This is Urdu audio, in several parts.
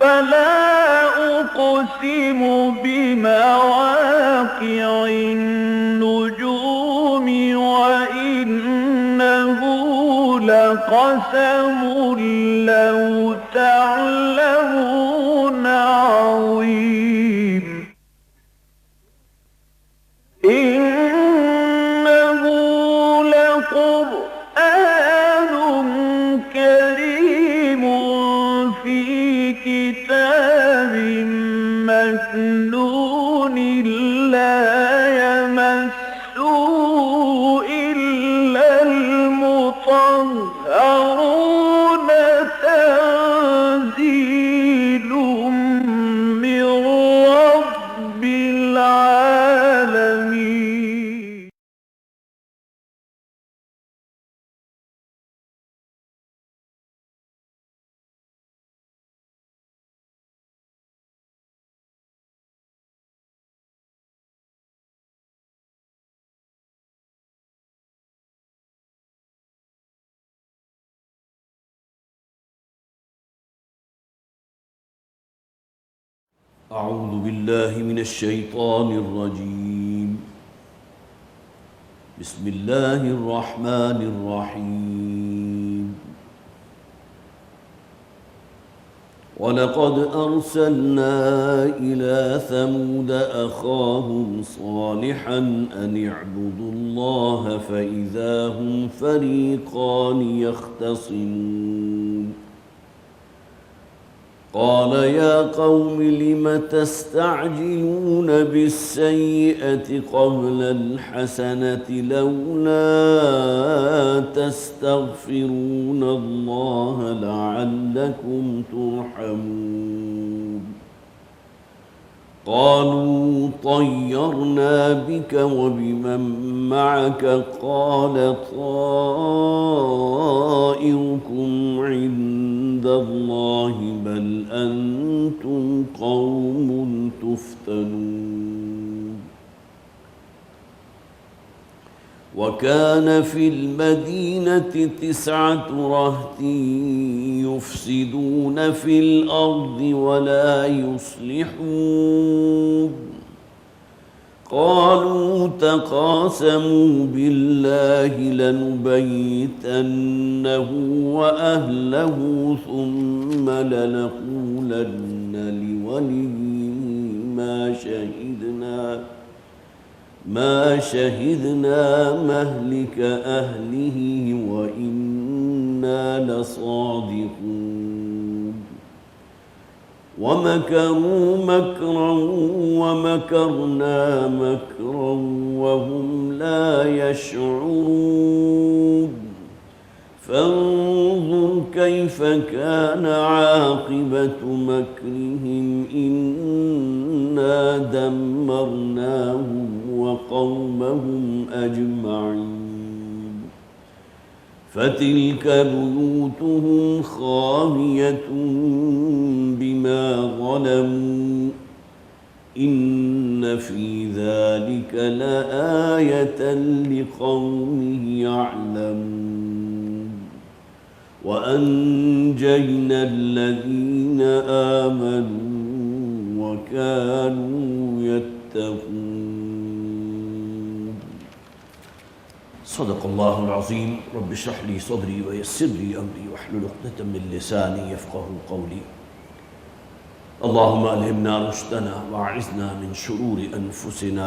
فلا أقسم بمواقع النجوم وإنه لقسم لو تعلمون عظيم إنه لقرآن كريم في كتاب مكنون لا يمسه إلا المطهرون تنزيل من رب العالمين. أعوذ بالله من الشيطان الرجيم. بسم الله الرحمن الرحيم. ولقد أرسلنا إلى ثمود أخاهم صالحا أن اعبدوا الله فإذا هم فريقان يختصمون. قال يا قوم لم تستعجلون بالسيئة قبل الحسنة لولا تستغفرون الله لعلكم ترحمون. قالوا طيرنا بك وبمن معك قال طائركم عند الله بل أنتم قوم تفتنون. وكان في المدينة 9 رهط يفسدون في الأرض ولا يصلحون. قالوا تقاسموا بالله لنبيتنه وأهله ثم لنقولن لوليه ما شهدنا مهلك أهله وإنا لصادقون. ومكروا مكرا ومكرنا مكرا وهم لا يشعرون. فانظر كيف كان عاقبة مكرهم إنا دمرناهم وقومهم أجمعين. فتلك بيوتهم خاوية بما ظلموا إن في ذلك لآية لقوم يعلمون. وأنجينا الذين آمنوا وكانوا يتقون. صدق الله العظيم. رب اشرح لي صدري ويسر لي أمري واحلل عقدة من لساني يفقهوا قولي. اللهم ألهمنا رشدنا وأعذنا من شرور أنفسنا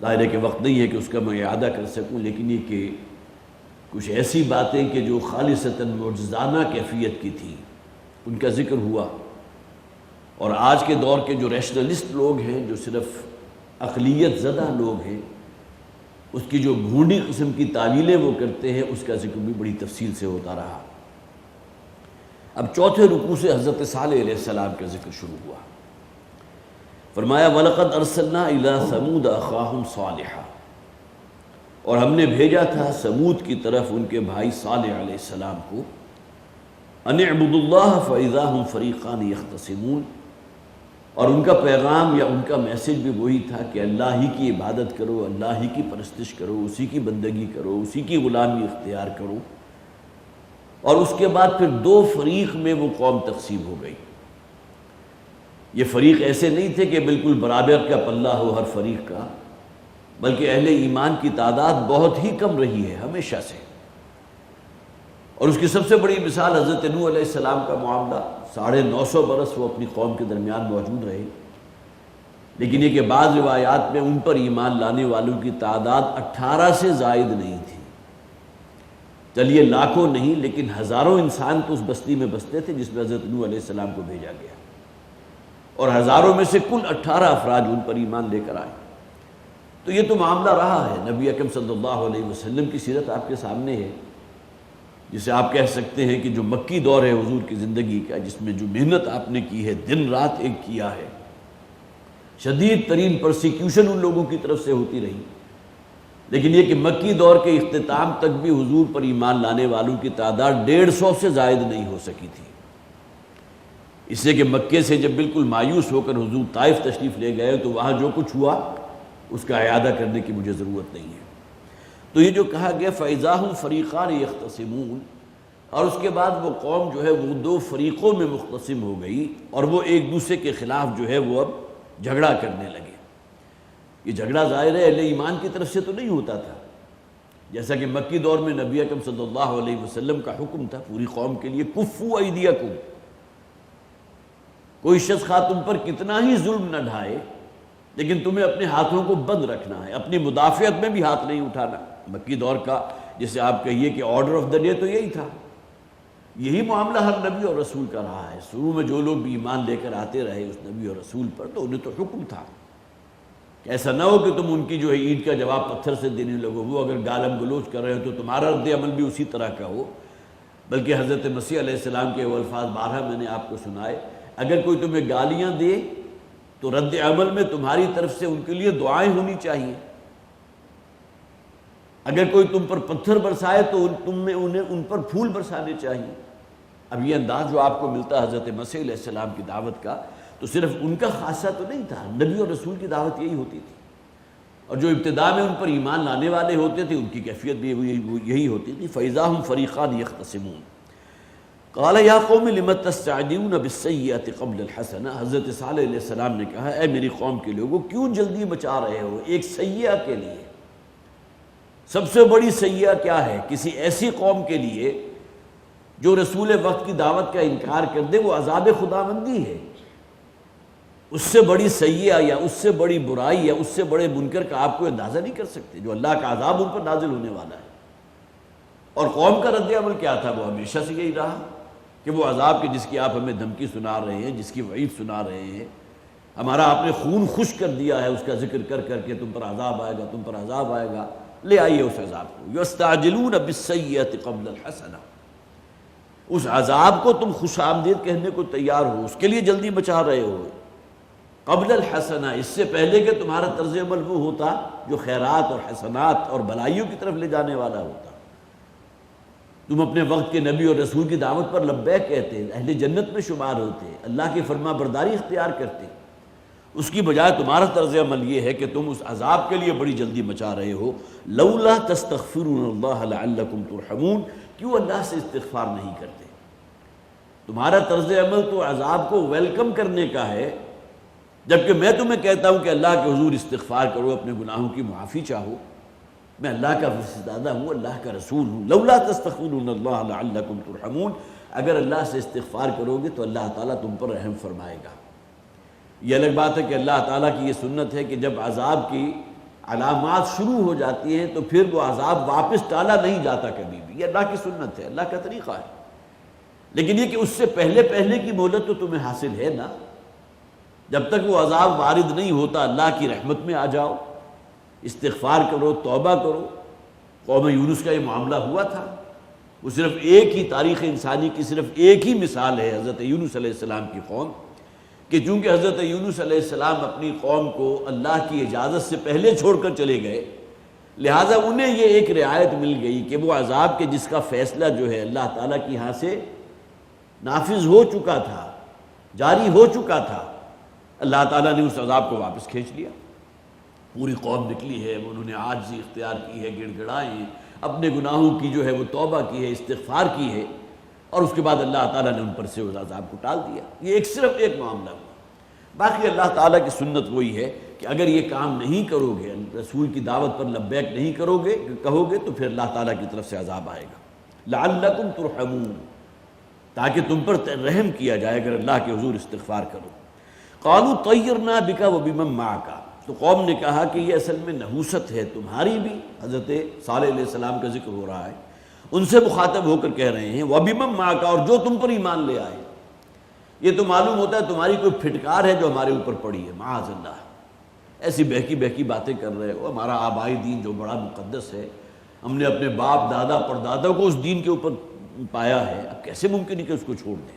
ظاہر ہے کہ وقت نہیں ہے کہ اس کا میں اعادہ کر سکوں، لیکن یہ کہ کچھ ایسی باتیں کہ جو خالصتاً معجزانہ کیفیت کی تھی ان کا ذکر ہوا، اور آج کے دور کے جو ریشنلسٹ لوگ ہیں، جو صرف عقلیت زدہ لوگ ہیں، اس کی جو گھونڈی قسم کی تعویلیں وہ کرتے ہیں، اس کا ذکر بھی بڑی تفصیل سے ہوتا رہا۔ اب چوتھے رکوع سے حضرت صالح علیہ السلام کا ذکر شروع ہوا۔ فرمایا وَلَقَدْ أَرْسَلْنَا إِلَىٰ ثَمُودَ أَخَاهُمْ صَالِحًا، اور ہم نے بھیجا تھا سمود کی طرف ان کے بھائی صالح علیہ السلام کو، أَنِ اعْبُدُوا اللَّهَ فَإِذَا هُمْ فَرِيقَانِ يَخْتَصِمُونَ، اور ان کا پیغام یا ان کا میسج بھی وہی تھا کہ اللہ ہی کی عبادت کرو، اللہ ہی کی پرستش کرو، اسی کی بندگی کرو، اسی کی غلامی اختیار کرو۔ اور اس کے بعد پھر دو فریق میں وہ قوم تقسیم ہو گئی۔ یہ فریق ایسے نہیں تھے کہ بالکل برابر کا پلہ ہو ہر فریق کا، بلکہ اہل ایمان کی تعداد بہت ہی کم رہی ہے ہمیشہ سے۔ اور اس کی سب سے بڑی مثال حضرت نوح علیہ السلام کا معاملہ، 950 برس وہ اپنی قوم کے درمیان موجود رہے، لیکن یہ کہ بعض روایات میں ان پر ایمان لانے والوں کی تعداد 18 سے زائد نہیں تھی۔ چلیے لاکھوں نہیں، لیکن ہزاروں انسان تو اس بستی میں بستے تھے جس میں حضرت نوح علیہ السلام کو بھیجا گیا، اور ہزاروں میں سے کل 18 افراد ان پر ایمان لے کر آئے۔ تو یہ تو معاملہ رہا ہے۔ نبی اکرم صلی اللہ علیہ وسلم کی سیرت آپ کے سامنے ہے، جسے آپ کہہ سکتے ہیں کہ جو مکی دور ہے حضور کی زندگی کا، جس میں جو محنت آپ نے کی ہے، دن رات ایک کیا ہے، شدید ترین پرسیکیوشن ان لوگوں کی طرف سے ہوتی رہی، لیکن یہ کہ مکی دور کے اختتام تک بھی حضور پر ایمان لانے والوں کی تعداد 150 سے زائد نہیں ہو سکی تھی۔ اس سے کہ مکے سے جب بالکل مایوس ہو کر حضور طائف تشریف لے گئے تو وہاں جو کچھ ہوا اس کا اعادہ کرنے کی مجھے ضرورت نہیں ہے۔ تو یہ جو کہا گیا فَإِذَا هُمْ فَرِيقَانِ يَخْتَصِمُونَ، اور اس کے بعد وہ قوم جو ہے وہ دو فریقوں میں مختصم ہو گئی، اور وہ ایک دوسرے کے خلاف جو ہے وہ اب جھگڑا کرنے لگے۔ یہ جھگڑا ظاہر ہے اہل ایمان کی طرف سے تو نہیں ہوتا تھا، جیسا کہ مکی دور میں نبی اکرم صلی اللہ علیہ وسلم کا حکم تھا پوری قوم کے لیے، کفوا ایدیکم، کوئی شخص خواہ تم پر کتنا ہی ظلم نہ ڈھائے لیکن تمہیں اپنے ہاتھوں کو بند رکھنا ہے، اپنی مدافعت میں بھی ہاتھ نہیں اٹھانا۔ مکی دور کا جسے آپ کہیے کہ آرڈر آف دا ڈے تو یہی تھا، یہی معاملہ ہر نبی اور رسول کا رہا ہے۔ شروع میں جو لوگ بھی ایمان لے کر آتے رہے اس نبی اور رسول پر، تو انہیں تو حکم تھا کہ ایسا نہ ہو کہ تم ان کی جو ہے اینٹ کا جواب پتھر سے دینے لگو، وہ اگر گالم گلوچ کر رہے ہو تو تمہارا رد عمل بھی اسی طرح کا ہو۔ بلکہ حضرت مسیح علیہ السلام کے وہ الفاظ بارہا میں نے آپ کو سنائے، اگر کوئی تمہیں گالیاں دے تو رد عمل میں تمہاری طرف سے ان کے لیے دعائیں ہونی چاہیے، اگر کوئی تم پر پتھر برسائے تو تم نے انہیں ان پر پھول برسانے چاہیے۔ اب یہ انداز جو آپ کو ملتا حضرت مسیح علیہ السلام کی دعوت کا، تو صرف ان کا خاصہ تو نہیں تھا، نبی اور رسول کی دعوت یہی ہوتی تھی، اور جو ابتدا میں ان پر ایمان لانے والے ہوتے تھے ان کی کیفیت بھی یہی ہوتی تھی۔ فَإِذَا هُمْ فَرِيقَانِ يَخْتَصِمُونَ قَالَ يَا قَوْمِ لِمَ تَسْتَعْجِلُونَ بِالسَّيِّئَةِ قَبْلَ الْحَسَنَةِ، حضرت صالح علیہ السلام نے کہا اے میری قوم کے لوگوں، کیوں جلدی مچا رہے ہو ایک سیئہ کے لیے؟ سب سے بڑی سیئہ کیا ہے کسی ایسی قوم کے لیے جو رسول وقت کی دعوت کا انکار کر دے؟ وہ عذاب خداوندی ہے۔ اس سے بڑی سیئہ یا اس سے بڑی برائی یا اس سے بڑے منکر کا آپ کو اندازہ نہیں کر سکتے، جو اللہ کا عذاب ان پر نازل ہونے والا ہے۔ اور قوم کا رد عمل کیا تھا؟ وہ ہمیشہ سے یہی رہا کہ وہ عذاب کے جس کی آپ ہمیں دھمکی سنا رہے ہیں، جس کی وعید سنا رہے ہیں، ہمارا آپ نے خون خشک کر دیا ہے اس کا ذکر کر کر کے، تم پر عذاب آئے گا، تم پر عذاب آئے گا، لے آئیے اس عذاب کو۔ یستعجلون بالسیئۃ قبل الحسنہ، اس عذاب کو تم خوش آمدید کہنے کو تیار ہو، اس کے لیے جلدی مچا رہے ہو۔ قبل الحسنہ، اس سے پہلے کہ تمہارا طرز عمل وہ ہوتا جو خیرات اور حسنات اور بھلائیوں کی طرف لے جانے والا ہوتا۔ تم اپنے وقت کے نبی اور رسول کی دعوت پر لبیک کہتے، اہل جنت میں شمار ہوتے، اللہ کی فرما برداری اختیار کرتے، اس کی بجائے تمہارا طرز عمل یہ ہے کہ تم اس عذاب کے لیے بڑی جلدی مچا رہے ہو۔ لولا تستغفرون اللہ لعلکم ترحمون، کیوں اللہ سے استغفار نہیں کرتے؟ تمہارا طرز عمل تو عذاب کو ویلکم کرنے کا ہے، جبکہ میں تمہیں کہتا ہوں کہ اللہ کے حضور استغفار کرو، اپنے گناہوں کی معافی چاہو، میں اللہ کا فرزندہ ہوں، اللہ کا رسول ہوں۔ لولا تستغفرون اللہ لعلکم ترحمون، اگر اللہ سے استغفار کرو گے تو اللہ تعالیٰ تم پر رحم فرمائے گا۔ یہ الگ بات ہے کہ اللہ تعالیٰ کی یہ سنت ہے کہ جب عذاب کی علامات شروع ہو جاتی ہیں تو پھر وہ عذاب واپس ٹالا نہیں جاتا کبھی بھی. یہ اللہ کی سنت ہے، اللہ کا طریقہ ہے. لیکن یہ کہ اس سے پہلے کی مہلت تو تمہیں حاصل ہے نا. جب تک وہ عذاب وارد نہیں ہوتا اللہ کی رحمت میں آ جاؤ، استغفار کرو، توبہ کرو. قوم یونس کا یہ معاملہ ہوا تھا. وہ صرف ایک ہی تاریخ انسانی کی صرف ایک ہی مثال ہے، حضرت یونس علیہ السلام کی قوم، کہ چونکہ حضرت یونس علیہ السلام اپنی قوم کو اللہ کی اجازت سے پہلے چھوڑ کر چلے گئے، لہٰذا انہیں یہ ایک رعایت مل گئی کہ وہ عذاب کے جس کا فیصلہ جو ہے اللہ تعالیٰ کی یہاں سے نافذ ہو چکا تھا، جاری ہو چکا تھا، اللہ تعالیٰ نے اس عذاب کو واپس کھینچ لیا. پوری قوم نکلی ہے، انہوں نے عاجزی اختیار کی ہے، گڑ گڑائے ہیں، اپنے گناہوں کی جو ہے وہ توبہ کی ہے، استغفار کی ہے، اور اس کے بعد اللہ تعالیٰ نے ان پر سے اس عذاب کو ٹال دیا. یہ صرف ایک معاملہ ہوا. باقی اللہ تعالیٰ کی سنت وہی ہے کہ اگر یہ کام نہیں کرو گے، رسول کی دعوت پر لبیک نہیں کہو گے تو پھر اللہ تعالیٰ کی طرف سے عذاب آئے گا. لعلکم ترحمون، تاکہ تم پر رحم کیا جائے اگر اللہ کے حضور استغفار کرو. قالوا طیرنا بک وبمن معک، تو قوم نے کہا کہ یہ اصل میں نحوست ہے تمہاری بھی. حضرت صالح علیہ السلام کا ذکر ہو رہا ہے، ان سے مخاطب ہو کر کہہ رہے ہیں وبمن معک، اور جو تم پر ایمان لے آئے. یہ تو معلوم ہوتا ہے تمہاری کوئی پھٹکار ہے جو ہمارے اوپر پڑی ہے. معاذ اللہ، ایسی بہکی باتیں کر رہے ہو. ہمارا آبائی دین جو بڑا مقدس ہے، ہم نے اپنے باپ دادا پردادا کو اس دین کے اوپر پایا ہے، اب کیسے ممکن ہے کہ اس کو چھوڑ دیں.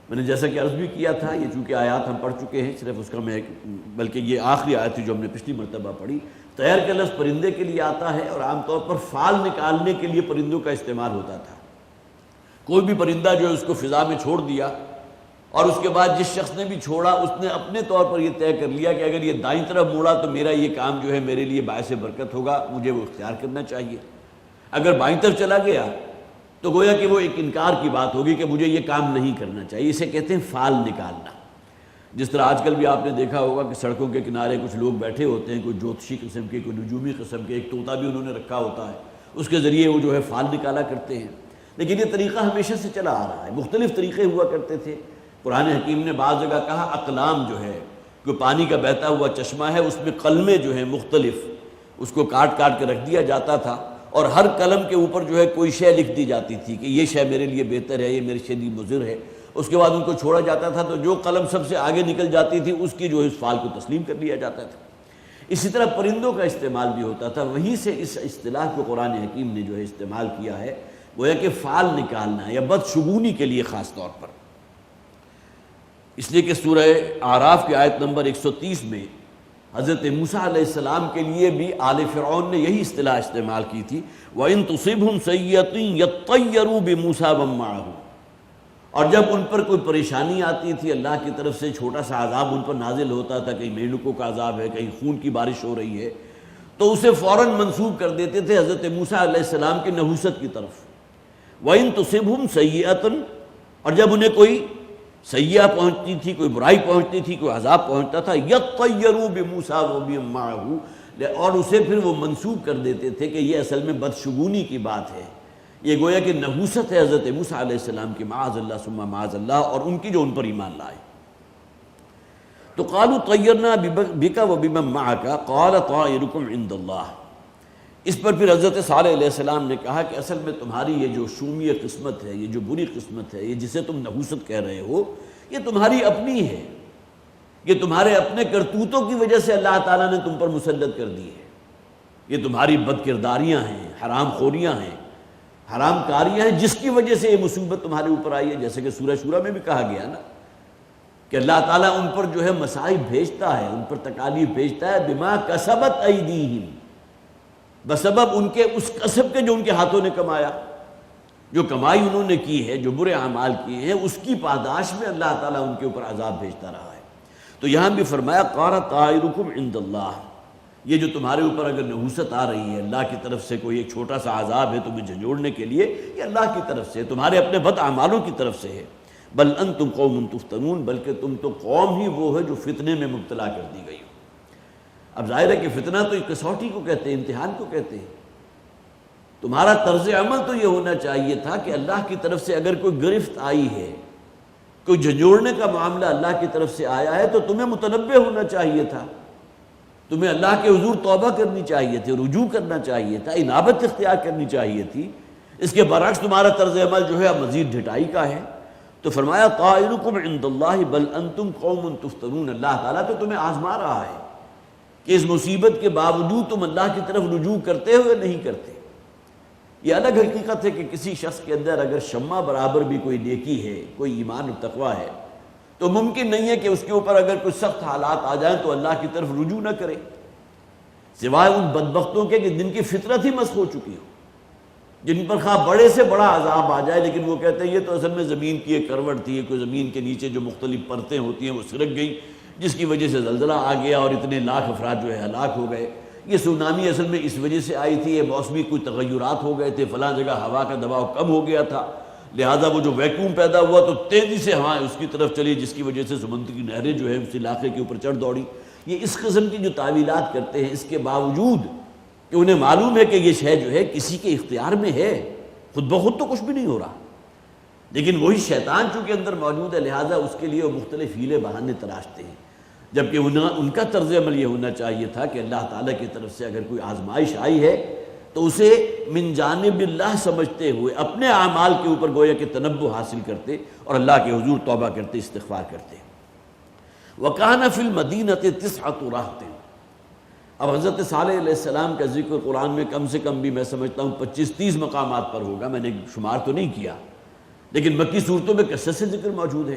میں نے جیسا کہ عرض بھی کیا تھا، یہ چونکہ آیات ہم پڑھ چکے ہیں، صرف اس کا میں بلکہ یہ آخری آیت تھی جو ہم نے پچھلی مرتبہ پڑھی. طیر کا لفظ پرندے کے لیے آتا ہے اور عام طور پر فال نکالنے کے لیے پرندوں کا استعمال ہوتا تھا. کوئی بھی پرندہ جو ہے اس کو فضا میں چھوڑ دیا، اور اس کے بعد جس شخص نے بھی چھوڑا اس نے اپنے طور پر یہ طے کر لیا کہ اگر یہ دائیں طرف موڑا تو میرا یہ کام جو ہے میرے لیے باعث برکت ہوگا، مجھے وہ اختیار کرنا چاہیے. اگر بائیں طرف چلا گیا تو گویا کہ وہ ایک انکار کی بات ہوگی کہ مجھے یہ کام نہیں کرنا چاہیے. اسے کہتے ہیں فال نکالنا. جس طرح آج کل بھی آپ نے دیکھا ہوگا کہ سڑکوں کے کنارے کچھ لوگ بیٹھے ہوتے ہیں، کوئی جوتشی قسم کے، کوئی نجومی قسم کے، ایک طوطا بھی انہوں نے رکھا ہوتا ہے، اس کے ذریعے وہ جو ہے فال نکالا کرتے ہیں. لیکن یہ طریقہ ہمیشہ سے چلا آ رہا ہے، مختلف طریقے ہوا کرتے تھے. قرآن حکیم نے بعض جگہ کہا اقلام جو ہے، کوئی پانی کا بہتا ہوا چشمہ ہے، اس میں قلمیں جو ہیں مختلف، اس کو کاٹ کاٹ کے رکھ دیا جاتا تھا، اور ہر قلم کے اوپر جو ہے کوئی شے لکھ دی جاتی تھی کہ یہ شے میرے لیے بہتر ہے، یہ میرے سے مضر ہے. اس کے بعد ان کو چھوڑا جاتا تھا تو جو قلم سب سے آگے نکل جاتی تھی اس کی جو ہے اس فال کو تسلیم کر لیا جاتا تھا. اسی طرح پرندوں کا استعمال بھی ہوتا تھا. وہیں سے اس اصطلاح کو قرآن حکیم نے جو ہے استعمال کیا ہے، وہ ہے کہ فال نکالنا یا بدشگونی کے لیے خاص طور پر. اس لیے کہ سورہ اعراف کی آیت نمبر 130 میں حضرت موسیٰ علیہ السلام کے لیے بھی آل فرعون نے یہی اصطلاح استعمال کی تھی. وَإِن تُصِبْهُمْ سَيِّئَةٌ يَطَّيَّرُوا بِمُوسَىٰ وَمَن مَّعَهُ، اور جب ان پر کوئی پریشانی آتی تھی، اللہ کی طرف سے چھوٹا سا عذاب ان پر نازل ہوتا تھا، کہیں مینڈکوں کا عذاب ہے، کہیں خون کی بارش ہو رہی ہے، تو اسے فوراً منسوب کر دیتے تھے حضرت موسیٰ علیہ السلام کی نحوست کی طرف. وَإِن تُصِبْهُمْ سَيِّئَةٌ، اور جب انہیں کوئی سیئہ پہنچتی تھی، کوئی برائی پہنچتی تھی، کوئی عذاب پہنچتا تھا، یطیروا بموسیٰ ومن معہ، اور اسے پھر وہ منسوب کر دیتے تھے کہ یہ اصل میں بدشگونی کی بات ہے، یہ گویا کہ نحوست ہے حضرت موسیٰ علیہ السلام کی، معاذ اللہ ثم معاذ اللہ، اور ان کی جو ان پر ایمان لائے. تو قالوا طیرنا بک وبمن معک قال طائرکم عند اللہ. اس پر پھر حضرت صالح علیہ السلام نے کہا کہ اصل میں تمہاری یہ جو شومی قسمت ہے، یہ جو بری قسمت ہے، یہ جسے تم نحوست کہہ رہے ہو، یہ تمہاری اپنی ہے، یہ تمہارے اپنے کرتوتوں کی وجہ سے اللہ تعالیٰ نے تم پر مسلط کر دی ہے. یہ تمہاری بد کرداریاں ہیں، حرام خوریاں ہیں، حرام کاریاں ہیں، جس کی وجہ سے یہ مصیبت تمہارے اوپر آئی ہے. جیسے کہ سورہ شورى میں بھی کہا گیا نا کہ اللہ تعالیٰ ان پر جو ہے مصائب بھیجتا ہے، ان پر تکالیف بھیجتا ہے، بما کسبت ایدیہم، بسبب ان کے اس کسب کے جو ان کے ہاتھوں نے کمایا، جو کمائی انہوں نے کی ہے، جو برے اعمال کیے ہیں، اس کی پاداش میں اللہ تعالیٰ ان کے اوپر عذاب بھیجتا رہا ہے. تو یہاں بھی فرمایا قال طائرکم عند اللہ، یہ جو تمہارے اوپر اگر نحوست آ رہی ہے، اللہ کی طرف سے کوئی ایک چھوٹا سا عذاب ہے تمہیں جھنجھوڑنے کے لیے، یہ اللہ کی طرف سے، تمہارے اپنے بد اعمالوں کی طرف سے ہے. بل انتم قوم تفتنون، بلکہ تم تو قوم ہی وہ ہے جو فتنے میں مبتلا کر دی گئی ہو. اب ظاہر ہے کہ فتنہ تو کسوٹی کو کہتے ہیں، امتحان کو کہتے ہیں. تمہارا طرز عمل تو یہ ہونا چاہیے تھا کہ اللہ کی طرف سے اگر کوئی گرفت آئی ہے، کوئی جھنجھوڑنے کا معاملہ اللہ کی طرف سے آیا ہے، تو تمہیں متنبہ ہونا چاہیے تھا تمہیں اللہ کے حضور توبہ کرنی چاہیے تھی، رجوع کرنا چاہیے تھا، انابت اختیار کرنی چاہیے تھی۔ اس کے برعکس تمہارا طرز عمل جو ہے مزید ڈھٹائی کا ہے۔ تو فرمایا طائرکم عند اللہ بل انتم قوم تفتنون، اللہ تعالیٰ تو تمہیں آزما رہا ہے کہ اس مصیبت کے باوجود تم اللہ کی طرف رجوع کرتے ہو یا نہیں کرتے۔ یہ الگ حقیقت ہے کہ کسی شخص کے اندر اگر شمع برابر بھی کوئی نیکی ہے، کوئی ایمان و تقوی ہے، تو ممکن نہیں ہے کہ اس کے اوپر اگر کوئی سخت حالات آ جائیں تو اللہ کی طرف رجوع نہ کرے، سوائے ان بدبختوں کے کہ جن کی فطرت ہی مسخ ہو چکی ہو، جن پر خواہ بڑے سے بڑا عذاب آ جائے لیکن وہ کہتے ہیں یہ تو اصل میں زمین کی ایک کروٹ تھی، کوئی زمین کے نیچے جو مختلف پرتیں ہوتی ہیں وہ سرک گئی، جس کی وجہ سے زلزلہ آ گیا اور اتنے لاکھ افراد جو ہے ہلاک ہو گئے۔ یہ سونامی اصل میں اس وجہ سے آئی تھی، یہ موسمی کوئی تغیرات ہو گئے تھے، فلاں جگہ ہوا کا دباؤ کم ہو گیا تھا، لہٰذا وہ جو ویکیوم پیدا ہوا تو تیزی سے ہوائیں اس کی طرف چلی، جس کی وجہ سے سمندر کی نہریں جو ہے اس علاقے کے اوپر چڑھ دوڑی۔ یہ اس قسم کی جو تعویلات کرتے ہیں، اس کے باوجود کہ انہیں معلوم ہے کہ یہ شے جو ہے کسی کے اختیار میں ہے، خود بخود تو کچھ بھی نہیں ہو رہا، لیکن وہی شیطان چونکہ اندر موجود ہے، لہٰذا اس کے لیے وہ مختلف ہیلے بہانے تراشتے ہیں۔ جبکہ ان کا طرز عمل یہ ہونا چاہیے تھا کہ اللہ تعالیٰ کی طرف سے اگر کوئی آزمائش آئی ہے تو اسے من جانب اللہ سمجھتے ہوئے اپنے اعمال کے اوپر گویا کہ تنبہ حاصل کرتے اور اللہ کے حضور توبہ کرتے، استغفار کرتے۔ وَكَانَ فِي الْمَدِينَةِ 9 رَهْطٍ۔ اب حضرت صالح علیہ السلام کا ذکر قرآن میں کم سے کم بھی میں سمجھتا ہوں 25-30 مقامات پر ہوگا، میں نے شمار تو نہیں کیا، لیکن مکی صورتوں میں کثرت سے ذکر موجود ہے۔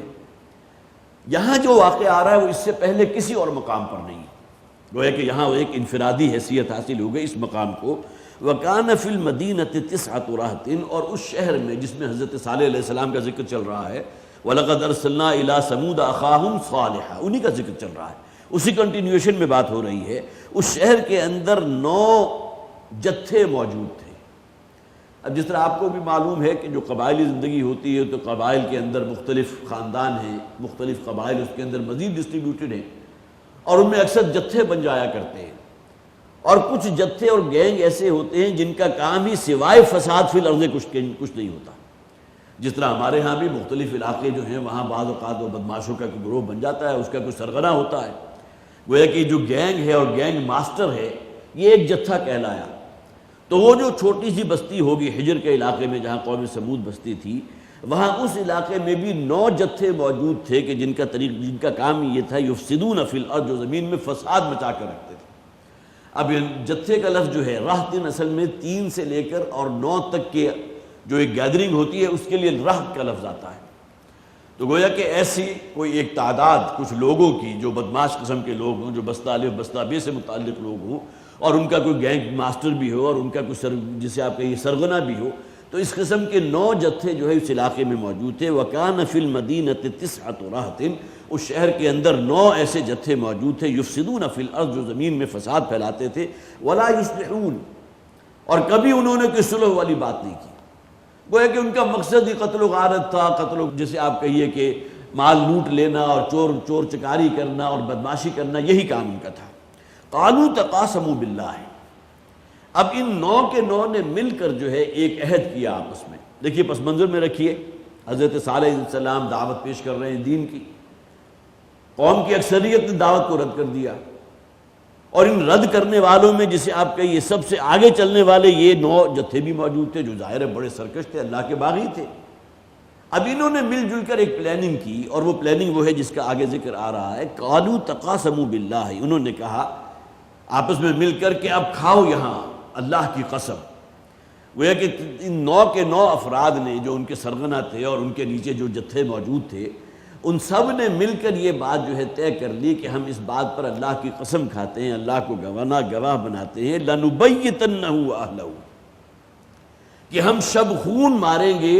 یہاں جو واقعہ آ رہا ہے وہ اس سے پہلے کسی اور مقام پر نہیں ہے، گویا کہ یہاں ایک انفرادی حیثیت حاصل ہو گئی اس مقام کو۔ وَكَانَ فِي الْمَدِينَةِ 9 رَهْطٍ، اور اس شہر میں جس میں حضرت صالح علیہ السلام کا ذکر چل رہا ہے، وَلَقَدْ أَرْسَلْنَا إِلَىٰ ثَمُودَ أَخَاهُمْ صَالِحًا، انہی کا ذکر چل رہا ہے، اسی کنٹینیوشن میں بات ہو رہی ہے۔ اس شہر کے اندر 9 جتھے موجود تھے۔ اب جس طرح آپ کو بھی معلوم ہے کہ جو قبائلی زندگی ہوتی ہے تو قبائل کے اندر مختلف خاندان ہیں، مختلف قبائل اس کے اندر مزید ڈسٹریبیوٹڈ ہیں، اور ان میں اکثر جتھے بن جایا کرتے ہیں، اور کچھ جتھے اور گینگ ایسے ہوتے ہیں جن کا کام ہی سوائے فساد فی الارض کچھ نہیں ہوتا۔ جس طرح ہمارے ہاں بھی مختلف علاقے جو ہیں وہاں بعض اوقات وہ بدماشوں کا کوئی گروہ بن جاتا ہے، اس کا کوئی سرغنہ ہوتا ہے، گویا کہ جو گینگ ہے اور گینگ ماسٹر ہے یہ ایک جتھا کہلایا۔ تو وہ جو چھوٹی سی بستی ہوگی حجر کے علاقے میں جہاں قوم سمود بستی تھی، وہاں اس علاقے میں بھی 9 جتھے موجود تھے کہ جن کا کام یہ تھا یفسدون فی الارض، جو زمین میں فساد مچا کر رکھتے تھے۔ اب جتھے کا لفظ جو ہے راہتن اصل میں 3 سے لے کر اور 9 تک کے جو ایک گیدرنگ ہوتی ہے اس کے لیے راہت کا لفظ آتا ہے۔ تو گویا کہ ایسی کوئی ایک تعداد کچھ لوگوں کی جو بدماش قسم کے لوگ ہوں، جو بستہ الف بستہ بے سے متعلق لوگ ہوں، اور ان کا کوئی گینگ ماسٹر بھی ہو اور ان کا کوئی جسے آپ کہیے سرغنہ بھی ہو، تو اس قسم کے 9 جتھے جو ہے اس علاقے میں موجود تھے۔ وَكَانَ فِي الْمَدِينَةِ 9 رَهْطٍ، اس شہر کے اندر 9 ایسے جتھے موجود تھے، یفسدون فی الارض، جو زمین میں فساد پھیلاتے تھے، وَلَا يُصْلِحُونَ، اور کبھی انہوں نے کوئی صلح والی بات نہیں کی۔ گویا کہ ان کا مقصد ہی قتل و غارت تھا، قتل و جسے آپ کہیے کہ مال لوٹ لینا اور چور چکاری کرنا اور بدماشی کرنا، یہی کام ان کا تھا۔ قالوا تقاسموا باللہ، اب ان 9 کے 9 نے مل کر جو ہے ایک عہد کیا آپس میں۔ دیکھیے پس منظر میں رکھیے، حضرت صالح علیہ السلام دعوت پیش کر رہے ہیں دین کی، قوم کی اکثریت نے دعوت کو رد کر دیا، اور ان رد کرنے والوں میں جسے آپ کہیے سب سے آگے چلنے والے یہ 9 جتھے بھی موجود تھے جو ظاہر ہے بڑے سرکش تھے، اللہ کے باغی تھے۔ اب انہوں نے مل جل کر ایک پلاننگ کی، اور وہ پلاننگ وہ ہے جس کا آگے ذکر آ رہا ہے۔ قالوا تقاسموا باللہ، انہوں نے کہا آپس میں مل کر کہ اب کھاؤ یہاں اللہ کی قسم۔ وہ ہے کہ ان 9 کے 9 افراد نے جو ان کے سرغنہ تھے اور ان کے نیچے جو جتھے موجود تھے، ان سب نے مل کر یہ بات جو ہے طے کر لی کہ ہم اس بات پر اللہ کی قسم کھاتے ہیں، اللہ کو گواہ بناتے ہیں، لَنُبَيِّتَنَّهُ وَأَهْلَهُ، کہ ہم شب خون ماریں گے۔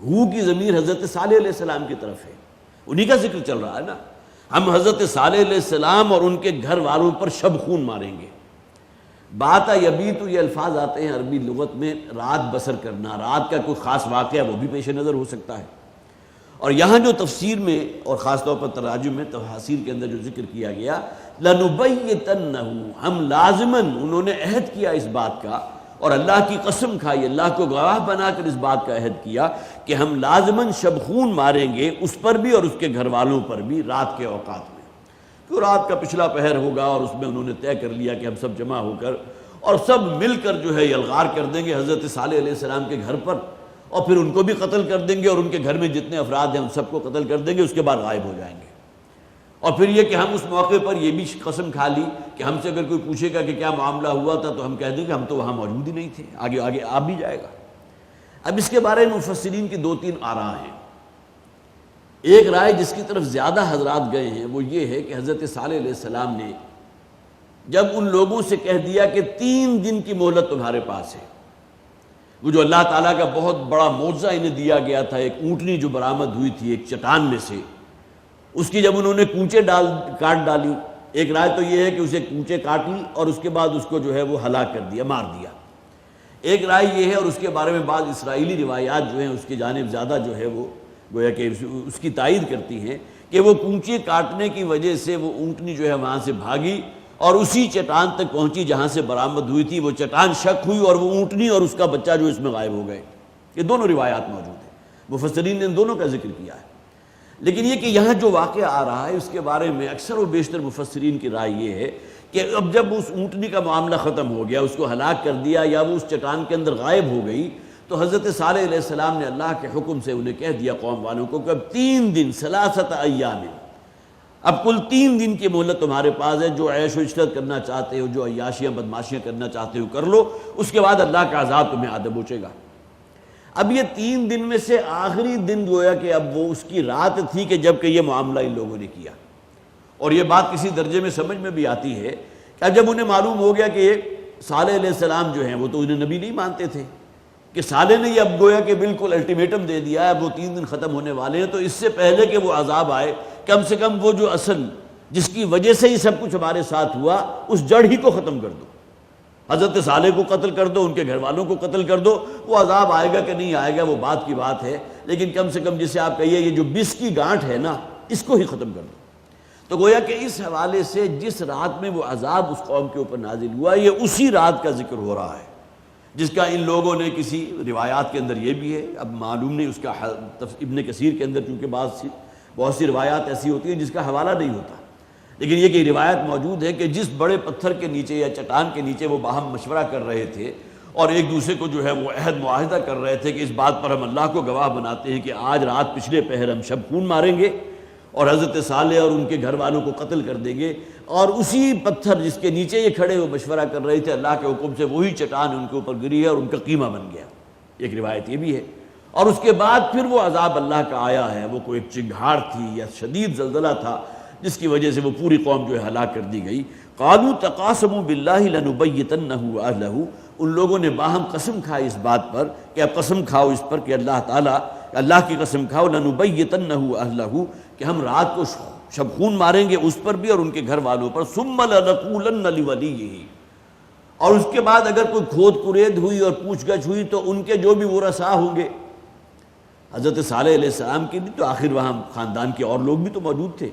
ہو کی ضمیر حضرت صالح علیہ السلام کی طرف ہے، انہی کا ذکر چل رہا ہے نا۔ ہم حضرت صالح علیہ السلام اور ان کے گھر والوں پر شب خون ماریں گے۔ بات یبیت، یہ الفاظ آتے ہیں عربی لغت میں رات بسر کرنا، رات کا کوئی خاص واقعہ وہ بھی پیش نظر ہو سکتا ہے۔ اور یہاں جو تفسیر میں اور خاص طور پر تراجم میں تفاسیر کے اندر جو ذکر کیا گیا، لَنُبَيِّتَنَّهُ، ہم لازماً، انہوں نے عہد کیا اس بات کا اور اللہ کی قسم کھائی، اللہ کو گواہ بنا کر اس بات کا عہد کیا کہ ہم لازماً شب خون ماریں گے اس پر بھی اور اس کے گھر والوں پر بھی رات کے اوقات میں۔ کہ رات کا پچھلا پہر ہوگا اور اس میں انہوں نے طے کر لیا کہ ہم سب جمع ہو کر اور سب مل کر جو ہے یلغار کر دیں گے حضرت صالح علیہ السلام کے گھر پر، اور پھر ان کو بھی قتل کر دیں گے اور ان کے گھر میں جتنے افراد ہیں ان سب کو قتل کر دیں گے، اس کے بعد غائب ہو جائیں گے۔ اور پھر یہ کہ ہم اس موقع پر یہ بھی قسم کھا لی کہ ہم سے اگر کوئی پوچھے گا کہ کیا معاملہ ہوا تھا تو ہم کہہ دیں کہ ہم تو وہاں موجود ہی نہیں تھے، آگے آگے آپ بھی جائے گا۔ اب اس کے بارے میں مفسرین کی دو تین آراء ہیں۔ ایک رائے جس کی طرف زیادہ حضرات گئے ہیں وہ یہ ہے کہ حضرت صالح علیہ السلام نے جب ان لوگوں سے کہہ دیا کہ 3 دن کی مہلت تمہارے پاس ہے، وہ جو اللہ تعالیٰ کا بہت بڑا معجزہ انہیں دیا گیا تھا، ایک اونٹنی جو برآمد ہوئی تھی ایک چٹان میں سے، اس کی جب انہوں نے کونچے کاٹ ڈالی، ایک رائے تو یہ ہے کہ اسے کونچے کاٹ لی اور اس کے بعد اس کو جو ہے وہ ہلاک کر دیا، مار دیا۔ ایک رائے یہ ہے، اور اس کے بارے میں بعض اسرائیلی روایات جو ہیں اس کی جانب زیادہ جو ہے وہ گویا کہ اس کی تائید کرتی ہیں کہ وہ کونچے کاٹنے کی وجہ سے وہ اونٹنی جو ہے وہاں سے بھاگی اور اسی چٹان تک پہنچی جہاں سے برآمد ہوئی تھی، وہ چٹان شک ہوئی اور وہ اونٹنی اور اس کا بچہ جو اس میں غائب ہو گئے۔ یہ دونوں روایات موجود ہیں، مفسرین نے ان دونوں کا ذکر کیا ہے۔ لیکن یہ کہ یہاں جو واقعہ آ رہا ہے اس کے بارے میں اکثر و بیشتر مفسرین کی رائے یہ ہے کہ اب جب اس اونٹنی کا معاملہ ختم ہو گیا، اس کو ہلاک کر دیا یا وہ اس چٹان کے اندر غائب ہو گئی، تو حضرت صالح علیہ السلام نے اللہ کے حکم سے انہیں کہہ دیا قوم والوں کو کہ اب 3 دن 3 ایام، اب کل 3 دن کی مہلت تمہارے پاس ہے، جو عیش و عشرت کرنا چاہتے ہو، جو عیاشیاں بدماشیاں کرنا چاہتے ہو کر لو، اس کے بعد اللہ کا عذاب تمہیں آ دبوچے گا۔ اب یہ 3 دن میں سے آخری دن گویا کہ اب وہ اس کی رات تھی کہ جب کہ یہ معاملہ ان لوگوں نے کیا، اور یہ بات کسی درجے میں سمجھ میں بھی آتی ہے کہ جب انہیں معلوم ہو گیا کہ صالح علیہ السلام جو ہیں وہ تو انہیں نبی نہیں مانتے تھے، کہ صالح نے یہ اب گویا کہ بالکل الٹیمیٹم دے دیا ہے، اب وہ 3 دن ختم ہونے والے ہیں، تو اس سے پہلے کہ وہ عذاب آئے کم سے کم وہ جو اصل جس کی وجہ سے ہی سب کچھ ہمارے ساتھ ہوا اس جڑ ہی کو ختم کر دو، حضرت صالح کو قتل کر دو، ان کے گھر والوں کو قتل کر دو، وہ عذاب آئے گا کہ نہیں آئے گا وہ بات کی بات ہے، لیکن کم سے کم جسے آپ کہیے یہ جو 20 کی گانٹھ ہے نا اس کو ہی ختم کر دو۔ تو گویا کہ اس حوالے سے جس رات میں وہ عذاب اس قوم کے اوپر نازل ہوا یہ اسی رات کا ذکر ہو رہا ہے، جس کا ان لوگوں نے کسی روایات کے اندر یہ بھی ہے، اب معلوم نہیں اس کا ابن کثیر کے اندر چونکہ بہت سی روایات ایسی ہوتی ہیں جس کا حوالہ نہیں ہوتا، لیکن یہ کہ روایت موجود ہے کہ جس بڑے پتھر کے نیچے یا چٹان کے نیچے وہ باہم مشورہ کر رہے تھے اور ایک دوسرے کو جو ہے وہ عہد معاہدہ کر رہے تھے کہ اس بات پر ہم اللہ کو گواہ بناتے ہیں کہ آج رات پچھلے پہر ہم شب خون ماریں گے اور حضرت صالح اور ان کے گھر والوں کو قتل کر دیں گے، اور اسی پتھر جس کے نیچے یہ کھڑے وہ مشورہ کر رہے تھے اللہ کے حکم سے وہی چٹان ان کے اوپر گری ہے اور ان کا قیمہ بن گیا، ایک روایت یہ بھی ہے۔ اور اس کے بعد پھر وہ عذاب اللہ کا آیا ہے، وہ کوئی ایک چنگھاڑ تھی یا شدید زلزلہ تھا جس کی وجہ سے وہ پوری قوم جو ہے ہلاک کر دی گئی۔ قالوا تقاسموا باللہ لنبیتنہ واہلہ، ان لوگوں نے باہم قسم کھائی اس بات پر کہ اب قسم کھاؤ اس پر کہ اللہ کی قسم کھاؤ، لنبیتنہ واہلہ، کہ ہم رات کو شب خون ماریں گے اس پر بھی اور ان کے گھر والوں پر، ثم لنقولن لولیہ، اور اس کے بعد اگر کوئی کھود کرید ہوئی اور پوچھ گچھ ہوئی تو ان کے جو بھی ورثاء ہوں گے، حضرت صالح علیہ السلام کے بھی تو آخر وہاں خاندان کے اور لوگ بھی تو موجود تھے،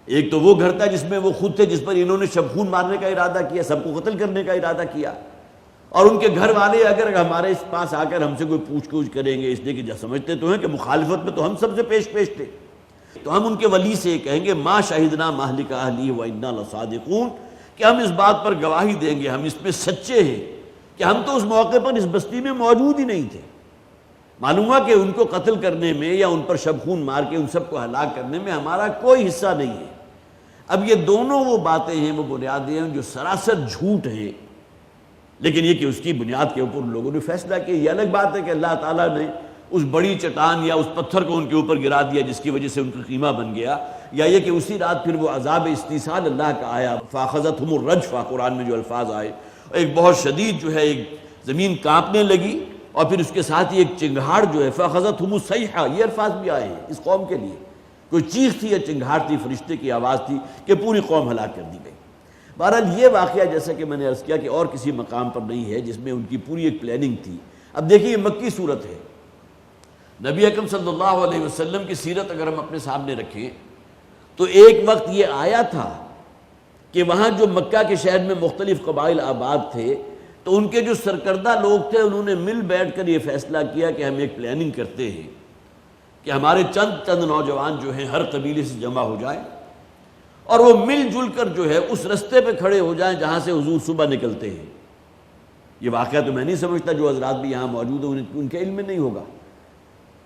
ایک تو وہ گھر تھا جس میں وہ خود تھے جس پر انہوں نے شب خون مارنے کا ارادہ کیا، سب کو قتل کرنے کا ارادہ کیا، اور ان کے گھر والے اگر ہمارے اس پاس آ کر ہم سے کوئی پوچھ گچھ کریں گے، اس لیے کہ سمجھتے تو ہیں کہ مخالفت میں تو ہم سب سے پیش تھے، تو ہم ان کے ولی سے یہ کہیں گے ما شہدنا مہلک اہلی وانا لصادقون، کہ ہم اس بات پر گواہی دیں گے، ہم اس پہ سچے ہیں کہ ہم تو اس موقع پر اس بستی میں موجود ہی نہیں تھے، معلوم ہوا کہ ان کو قتل کرنے میں یا ان پر شب خون مار کے ان سب کو ہلاک کرنے میں ہمارا کوئی حصہ نہیں ہے۔ اب یہ دونوں وہ باتیں ہیں، وہ بنیادیں ہیں جو سراسر جھوٹ ہیں، لیکن یہ کہ اس کی بنیاد کے اوپر ان لوگوں نے فیصلہ کیا۔ یہ الگ بات ہے کہ اللہ تعالیٰ نے اس بڑی چٹان یا اس پتھر کو ان کے اوپر گرا دیا جس کی وجہ سے ان کا قیمہ بن گیا، یا یہ کہ اسی رات پھر وہ عذاب استیصال اللہ کا آیا، فاخذتہم الرجفہ، قرآن میں جو الفاظ آئے، ایک بہت شدید جو ہے ایک زمین کانپنے لگی، اور پھر اس کے ساتھ ہی ایک چنگھاڑ جو ہے، فاخذتہم الصیحہ، یہ الفاظ بھی آئے ہیں اس قوم کے لیے، کوئی چیخ تھی یا چنگھاڑ تھی، فرشتے کی آواز تھی کہ پوری قوم ہلاک کر دی گئی۔ بہرحال یہ واقعہ جیسا کہ میں نے عرض کیا کہ اور کسی مقام پر نہیں ہے جس میں ان کی پوری ایک پلاننگ تھی۔ اب دیکھیے یہ مکی صورت ہے، نبی اکرم صلی اللہ علیہ وسلم کی سیرت اگر ہم اپنے سامنے رکھیں تو ایک وقت یہ آیا تھا کہ وہاں جو مکہ کے شہر میں مختلف قبائل آباد تھے تو ان کے جو سرکردہ لوگ تھے انہوں نے مل بیٹھ کر یہ فیصلہ کیا کہ ہم ایک پلاننگ کرتے ہیں کہ ہمارے چند نوجوان جو ہیں ہر قبیلے سے جمع ہو جائیں اور وہ مل جل کر جو ہے اس رستے پہ کھڑے ہو جائیں جہاں سے حضور صبح نکلتے ہیں۔ یہ واقعہ تو میں نہیں سمجھتا جو حضرات بھی یہاں موجود ہیں ان کے علم میں نہیں ہوگا۔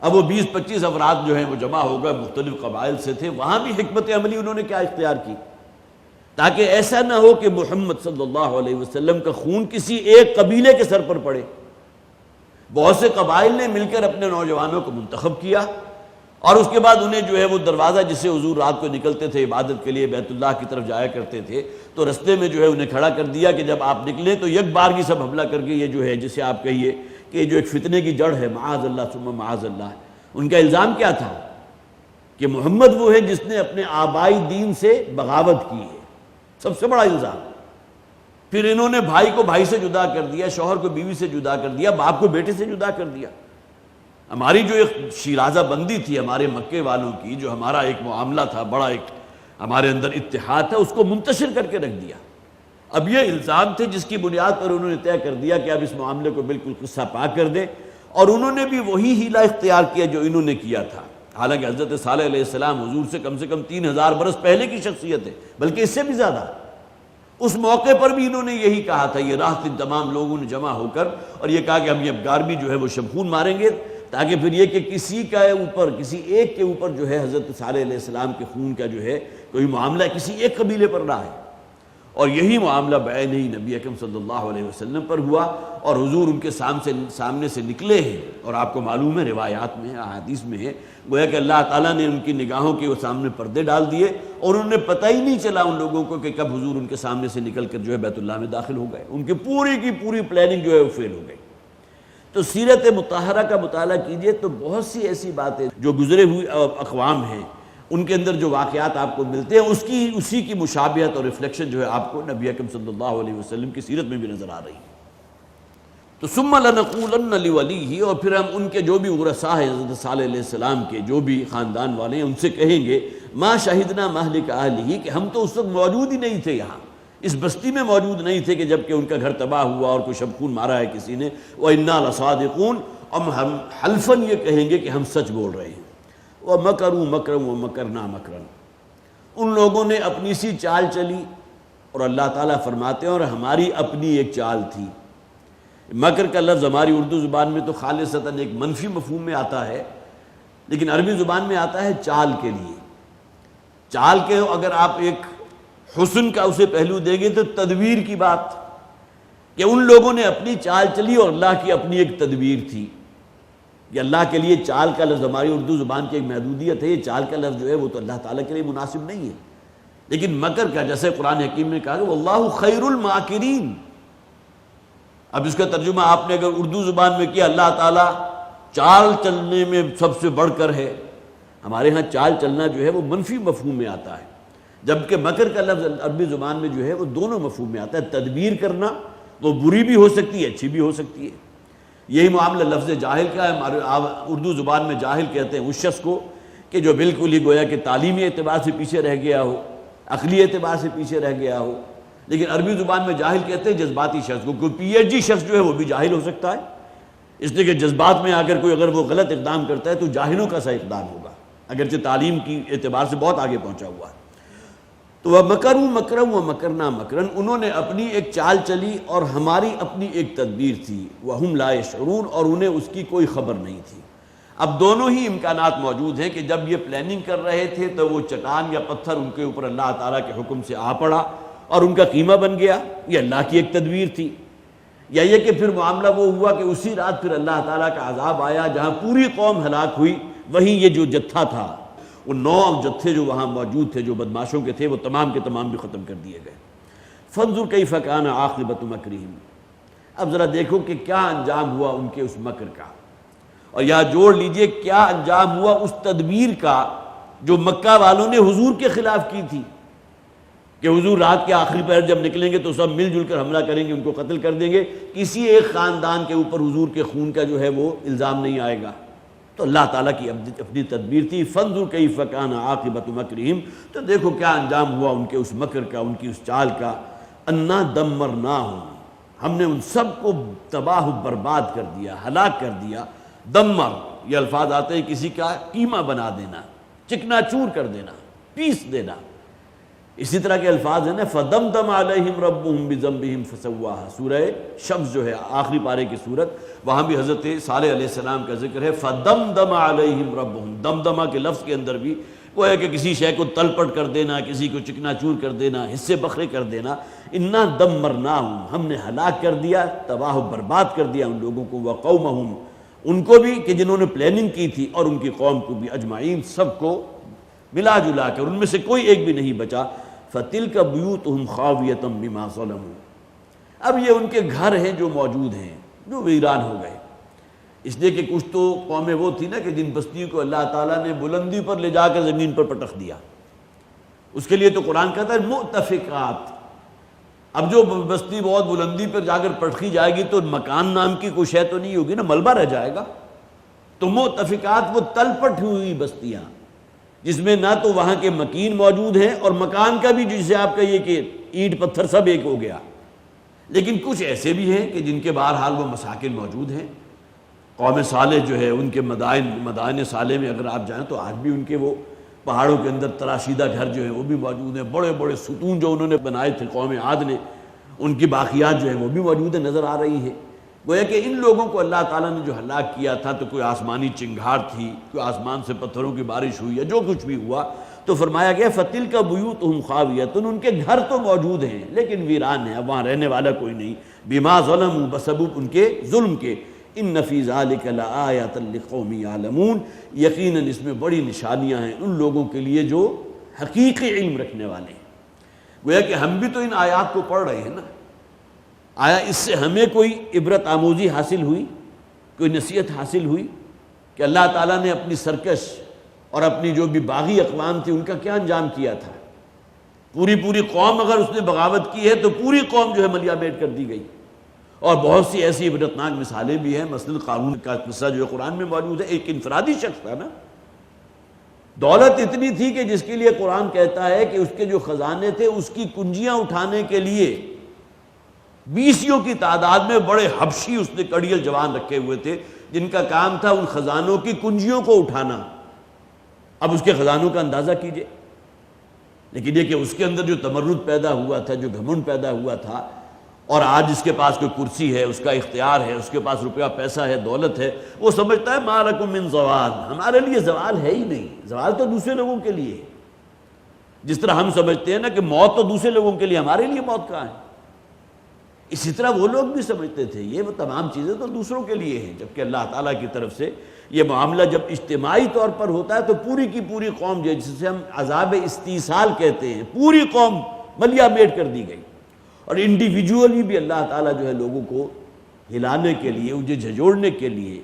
اب وہ 20-25 افراد جو ہیں وہ جمع ہو گئے، مختلف قبائل سے تھے، وہاں بھی حکمت عملی انہوں نے کیا اختیار کی تاکہ ایسا نہ ہو کہ محمد صلی اللہ علیہ وسلم کا خون کسی ایک قبیلے کے سر پر پڑے۔ بہت سے قبائل نے مل کر اپنے نوجوانوں کو منتخب کیا اور اس کے بعد انہیں جو ہے وہ دروازہ جسے حضور رات کو نکلتے تھے عبادت کے لیے بیت اللہ کی طرف جایا کرتے تھے، تو رستے میں جو ہے انہیں کھڑا کر دیا کہ جب آپ نکلیں تو یک بارگی سب حملہ کر کے یہ جو ہے جسے آپ کہیے کہ جو ایک فتنے کی جڑ ہے، معاذ اللہ ثم معاذ اللہ۔ ان کا الزام کیا تھا کہ محمد وہ ہے جس نے اپنے آبائی دین سے بغاوت کی ہے، سب سے بڑا الزام۔ پھر انہوں نے بھائی کو بھائی سے جدا کر دیا، شوہر کو بیوی سے جدا کر دیا، باپ کو بیٹے سے جدا کر دیا۔ ہماری جو ایک شیرازہ بندی تھی ہمارے مکے والوں کی، جو ہمارا ایک معاملہ تھا، بڑا ایک ہمارے اندر اتحاد تھا، اس کو منتشر کر کے رکھ دیا۔ اب یہ الزام تھے جس کی بنیاد پر انہوں نے طے کر دیا کہ اب اس معاملے کو بالکل قصہ پاک کر دیں، اور انہوں نے بھی وہی ہیلہ اختیار کیا جو انہوں نے کیا تھا۔ حالانکہ حضرت صالح علیہ السلام حضور سے کم 3000 برس پہلے کی شخصیت ہے، بلکہ اس سے بھی زیادہ۔ اس موقع پر بھی انہوں نے یہی کہا تھا، یہ راہ تن تمام لوگوں نے جمع ہو کر، اور یہ کہا کہ ہم یہ افغار بھی جو ہے وہ شمخون ماریں گے، تاکہ پھر یہ کہ کسی کا اوپر، کسی ایک کے اوپر جو ہے حضرت صالح علیہ السلام کے خون کا جو ہے کوئی معاملہ کسی ایک قبیلے پر نہ ہے۔ اور یہی معاملہ بعین ہی نبی اکرم صلی اللہ علیہ وسلم پر ہوا، اور حضور ان کے سامنے سے نکلے ہیں، اور آپ کو معلوم ہے روایات میں ہے، احادیث میں ہے، گویا کہ اللہ تعالیٰ نے ان کی نگاہوں کے وہ سامنے پردے ڈال دیے، اور انہوں نے پتہ ہی نہیں چلا ان لوگوں کو کہ کب حضور ان کے سامنے سے نکل کر جو ہے بیت اللہ میں داخل ہو گئے۔ ان کی پوری پلاننگ جو ہے وہ فیل ہو گئی۔ تو سیرت مطہرہ کا مطالعہ کیجئے تو بہت سی ایسی باتیں جو گزرے ہوئے اقوام ہیں ان کے اندر جو واقعات آپ کو ملتے ہیں اسی کی مشابہت اور ریفلیکشن جو ہے آپ کو نبی اکرم صلی اللہ علیہ وسلم کی سیرت میں بھی نظر آ رہی ہے۔ تو ثم لنقولن لولیہ، اور پھر ہم ان کے جو بھی ورثاء ہیں حضرت صالح علیہ السلام کے جو بھی خاندان والے ہیں ان سے کہیں گے ما شہدنا مہلک اہلہ، کہ ہم تو اس وقت موجود ہی نہیں تھے، یہاں اس بستی میں موجود نہیں تھے کہ جب کہ ان کا گھر تباہ ہوا اور کوئی شمخون مارا ہے کسی نے۔ وَإِنَّا لَصَادِقُونَ، ہم حلفاً یہ کہیں گے کہ ہم سچ بول رہے ہیں۔ وَمَكَرُوا مَكْرًا وَمَكَرْنَا مَكْرًا، ان لوگوں نے اپنی سی چال چلی، اور اللہ تعالیٰ فرماتے ہیں اور ہماری اپنی ایک چال تھی۔ مکر کا لفظ ہماری اردو زبان میں تو خالصتاً ایک منفی مفہوم میں آتا ہے، لیکن عربی زبان میں آتا ہے چال کے لیے۔ چال کے اگر آپ ایک حسن کا اسے پہلو دیں گے تو تدبیر کی بات، کہ ان لوگوں نے اپنی چال چلی اور اللہ کی اپنی ایک تدبیر تھی۔ یہ اللہ کے لیے چال کا لفظ ہماری اردو زبان کی ایک محدودیت ہے، یہ چال کا لفظ جو ہے وہ تو اللہ تعالیٰ کے لیے مناسب نہیں ہے، لیکن مکر کا جیسے قرآن حکیم نے کہا کہ واللہ خیر الماکرین۔ اب اس کا ترجمہ آپ نے اگر اردو زبان میں کیا اللہ تعالیٰ چال چلنے میں سب سے بڑھ کر ہے، ہمارے ہاں چال چلنا جو ہے وہ منفی مفہوم میں آتا ہے، جبکہ مکر کا لفظ عربی زبان میں جو ہے وہ دونوں مفہوم میں آتا ہے۔ تدبیر کرنا وہ بری بھی ہو سکتی ہے، اچھی بھی ہو سکتی ہے۔ یہی معاملہ لفظ جاہل کا ہے، ہمارے اردو زبان میں جاہل کہتے ہیں اس شخص کو کہ جو بالکل ہی گویا کہ تعلیمی اعتبار سے پیچھے رہ گیا ہو، عقلی اعتبار سے پیچھے رہ گیا ہو، لیکن عربی زبان میں جاہل کہتے ہیں جذباتی شخص کو۔ کوئی پی ایچ ڈی شخص جو ہے وہ بھی جاہل ہو سکتا ہے، اس لیے کہ جذبات میں آ کر کوئی اگر وہ غلط اقدام کرتا ہے تو جاہلوں کا سا اقدام ہوگا، اگرچہ تعلیم کی اعتبار سے بہت آگے پہنچا ہوا ہے۔ تو وَمَكَرُوا مَكْرًا وَمَكَرْنَا مَكْرًا، انہوں نے اپنی ایک چال چلی اور ہماری اپنی ایک تدبیر تھی۔ وَهُمْ لَا يَشْعُرُونَ، اور انہیں اس کی کوئی خبر نہیں تھی۔ اب دونوں ہی امکانات موجود ہیں کہ جب یہ پلاننگ کر رہے تھے تو وہ چٹان یا پتھر ان کے اوپر اللہ تعالیٰ کے حکم سے آ پڑا اور ان کا قیمہ بن گیا، یہ اللہ کی ایک تدبیر تھی، یا یہ کہ پھر معاملہ وہ ہوا کہ اسی رات پھر اللہ تعالیٰ کا عذاب آیا جہاں پوری قوم ہلاک ہوئی، وہیں یہ جو جتھا تھا، وہ 9 جتھے جو وہاں موجود تھے جو بدماشوں کے تھے، وہ تمام کے تمام بھی ختم کر دیے گئے۔ فانظر کیف کان عاقبۃ مکرہم، اب ذرا دیکھو کہ کیا انجام ہوا ان کے اس مکر کا، اور یہاں جوڑ لیجئے کیا انجام ہوا اس تدبیر کا جو مکہ والوں نے حضور کے خلاف کی تھی، کہ حضور رات کے آخری پہر جب نکلیں گے تو سب مل جل کر حملہ کریں گے، ان کو قتل کر دیں گے، کسی ایک خاندان کے اوپر حضور کے خون کا جو ہے وہ الزام نہیں آئے گا۔ تو اللہ تعالیٰ کی اپنی تدبیر تھی۔ فانظر کیف کان عاقبۃ مکرہم، تو دیکھو کیا انجام ہوا ان کے اس مکر کا، ان کی اس چال کا۔ انا دمرناہم، ہم نے ان سب کو تباہ و برباد کر دیا، ہلاک کر دیا۔ دمر یہ الفاظ آتے ہیں کسی کا قیمہ بنا دینا، چکنا چور کر دینا، پیس دینا۔ اسی طرح کے الفاظ ہیں نا فَدَمْدَمَ عَلَيْهِمْ رَبُّهُمْ بِذَنبِهِمْ فَسَوَّاهَا، سورہ شمس جو ہے آخری پارے کی سورت، وہاں بھی حضرت صالح علیہ السلام کا ذکر ہے فَدَمْدَمَ عَلَيْهِمْ رَبُّهُمْ، دمدمہ کے لفظ کے اندر بھی وہ ہے کہ کسی شے کو تل پٹ کر دینا، کسی کو چکنا چور کر دینا، حصے بکھرے کر دینا. اِنَّا دَمَّرْنَاهُمْ، ہم نے ہلاک کر دیا، تباہ و برباد کر دیا ان لوگوں کو، وَقَوْمَهُمْ، ان کو بھی کہ جنہوں نے پلاننگ کی تھی، اور ان کی قوم کو بھی، اجمعین سب کو ملا جلا کر، ان میں سے کوئی ایک بھی نہیں بچا. فَتِلْكَ بُيُوتُهُمْ خَاوِيَةً بِمَا ظَلَمُوا، اب یہ ان کے گھر ہیں جو موجود ہیں جو ویران ہو گئے. اس لیے کہ کچھ تو قومیں وہ تھی نا کہ جن بستیوں کو اللہ تعالیٰ نے بلندی پر لے جا کر زمین پر پٹخ دیا، اس کے لیے تو قرآن کہتا ہے مؤتفقات. اب جو بستی بہت بلندی پر جا کر پٹخی جائے گی تو مکان نام کی کوئی شے تو نہیں ہوگی نا، ملبہ رہ جائے گا. تو مؤتفقات وہ تل پٹ ہوئی بستیاں جس میں نہ تو وہاں کے مکین موجود ہیں، اور مکان کا بھی جسے آپ کہیے کہ اینٹ پتھر سب ایک ہو گیا. لیکن کچھ ایسے بھی ہیں کہ جن کے بہرحال وہ مساکن موجود ہیں. قوم صالح جو ہے ان کے مدائن صالح میں اگر آپ جائیں تو آج بھی ان کے وہ پہاڑوں کے اندر تراشیدہ گھر جو ہیں وہ بھی موجود ہیں. بڑے بڑے ستون جو انہوں نے بنائے تھے قوم عاد نے، ان کی باقیات جو ہیں وہ بھی موجود ہیں، نظر آ رہی ہیں. گویا کہ ان لوگوں کو اللہ تعالیٰ نے جو ہلاک کیا تھا تو کوئی آسمانی چنگھار تھی، کوئی آسمان سے پتھروں کی بارش ہوئی، یا جو کچھ بھی ہوا، تو فرمایا گیا فَتِلْكَ بُيُوتُهُمْ خَاوِيَةٌ، ان کے گھر تو موجود ہیں لیکن ویران ہیں، اب وہاں رہنے والا کوئی نہیں. بِمَا ظَلَمُوا، بسبب ان کے ظلم کے. إِنَّ فِي ذَلِكَ لَآيَةً لِقَوْمٍ يَعْلَمُونَ، یقیناً اس میں بڑی نشانیاں ہیں ان لوگوں کے لیے جو حقیقی علم رکھنے والے ہیں. گویا کہ ہم بھی تو ان آیات کو پڑھ رہے ہیں نا، آیا اس سے ہمیں کوئی عبرت آموزی حاصل ہوئی، کوئی نصیحت حاصل ہوئی کہ اللہ تعالیٰ نے اپنی سرکش اور اپنی جو بھی باغی اقوام تھی ان کا کیا انجام کیا تھا؟ پوری قوم اگر اس نے بغاوت کی ہے تو پوری قوم جو ہے ملیا بیٹ کر دی گئی. اور بہت سی ایسی عبرتناک مثالیں بھی ہیں. مثلا قارون کا قصہ جو ہے قرآن میں موجود ہے، ایک انفرادی شخص تھا نا، دولت اتنی تھی کہ جس کے لیے قرآن کہتا ہے کہ اس کے جو خزانے تھے اس کی کنجیاں اٹھانے کے لیے 20 کی تعداد میں بڑے حبشی اس نے کڑیل جوان رکھے ہوئے تھے جن کا کام تھا ان خزانوں کی کنجیوں کو اٹھانا. اب اس کے خزانوں کا اندازہ کیجئے. لیکن یہ کہ اس کے اندر جو تمرد پیدا ہوا تھا، جو گھمنڈ پیدا ہوا تھا، اور آج اس کے پاس کوئی کرسی ہے، اس کا اختیار ہے، اس کے پاس روپیہ پیسہ ہے، دولت ہے، وہ سمجھتا ہے ما لکم من زوال، ہمارے لیے زوال ہے ہی نہیں، زوال تو دوسرے لوگوں کے لیے ہے. جس طرح ہم سمجھتے ہیں نا کہ موت تو دوسرے لوگوں کے لیے، ہمارے لیے موت کہاں ہے. اسی طرح وہ لوگ بھی سمجھتے تھے یہ وہ تمام چیزیں تو دوسروں کے لیے ہیں، جبکہ اللہ تعالیٰ کی طرف سے یہ معاملہ جب اجتماعی طور پر ہوتا ہے تو پوری کی پوری قوم جسے ہم عذاب استیصال کہتے ہیں، پوری قوم ملیا میٹ کر دی گئی. اور انڈیویجولی بھی اللہ تعالیٰ جو ہے لوگوں کو ہلانے کے لیے، انہیں جھنجھوڑنے کے لیے،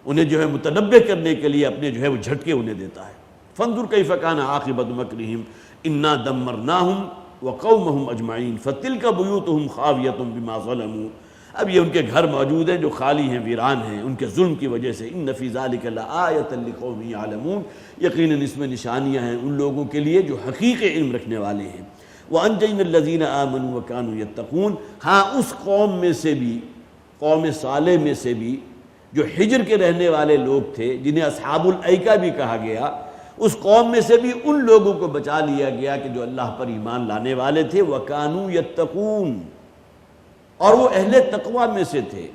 انہیں جو ہے متنبہ کرنے کے لیے اپنے جو ہے وہ جھٹکے انہیں دیتا ہے. فانظر کیف کان عاقبۃ مکرہم انا دمرناہم وقومہم اجمعین فتلک بیوتہم خاویۃ بما ظلموا. اب یہ ان کے گھر موجود ہیں جو خالی ہیں، ویران ہیں ان کے ظلم کی وجہ سے. ان فی ذلک لآیۃ لقوم یعلمون، یقیناً اس میں نشانیاں ہیں ان لوگوں کے لیے جو حقیقی علم رکھنے والے ہیں. وَأَنْجَيْنَا الَّذِينَ آمَنُوا وَكَانُوا يَتَّقُونَ، ہاں اس قوم میں سے بھی، قوم صالح میں سے بھی جو حجر کے رہنے والے لوگ تھے جنہیں اصحاب الایکہ بھی کہا گیا، اس قوم میں سے بھی ان لوگوں کو بچا لیا گیا کہ جو اللہ پر ایمان لانے والے تھے. وَكَانُوا يَتَّقُونَ، اور وہ اہل تقوی میں سے تھے،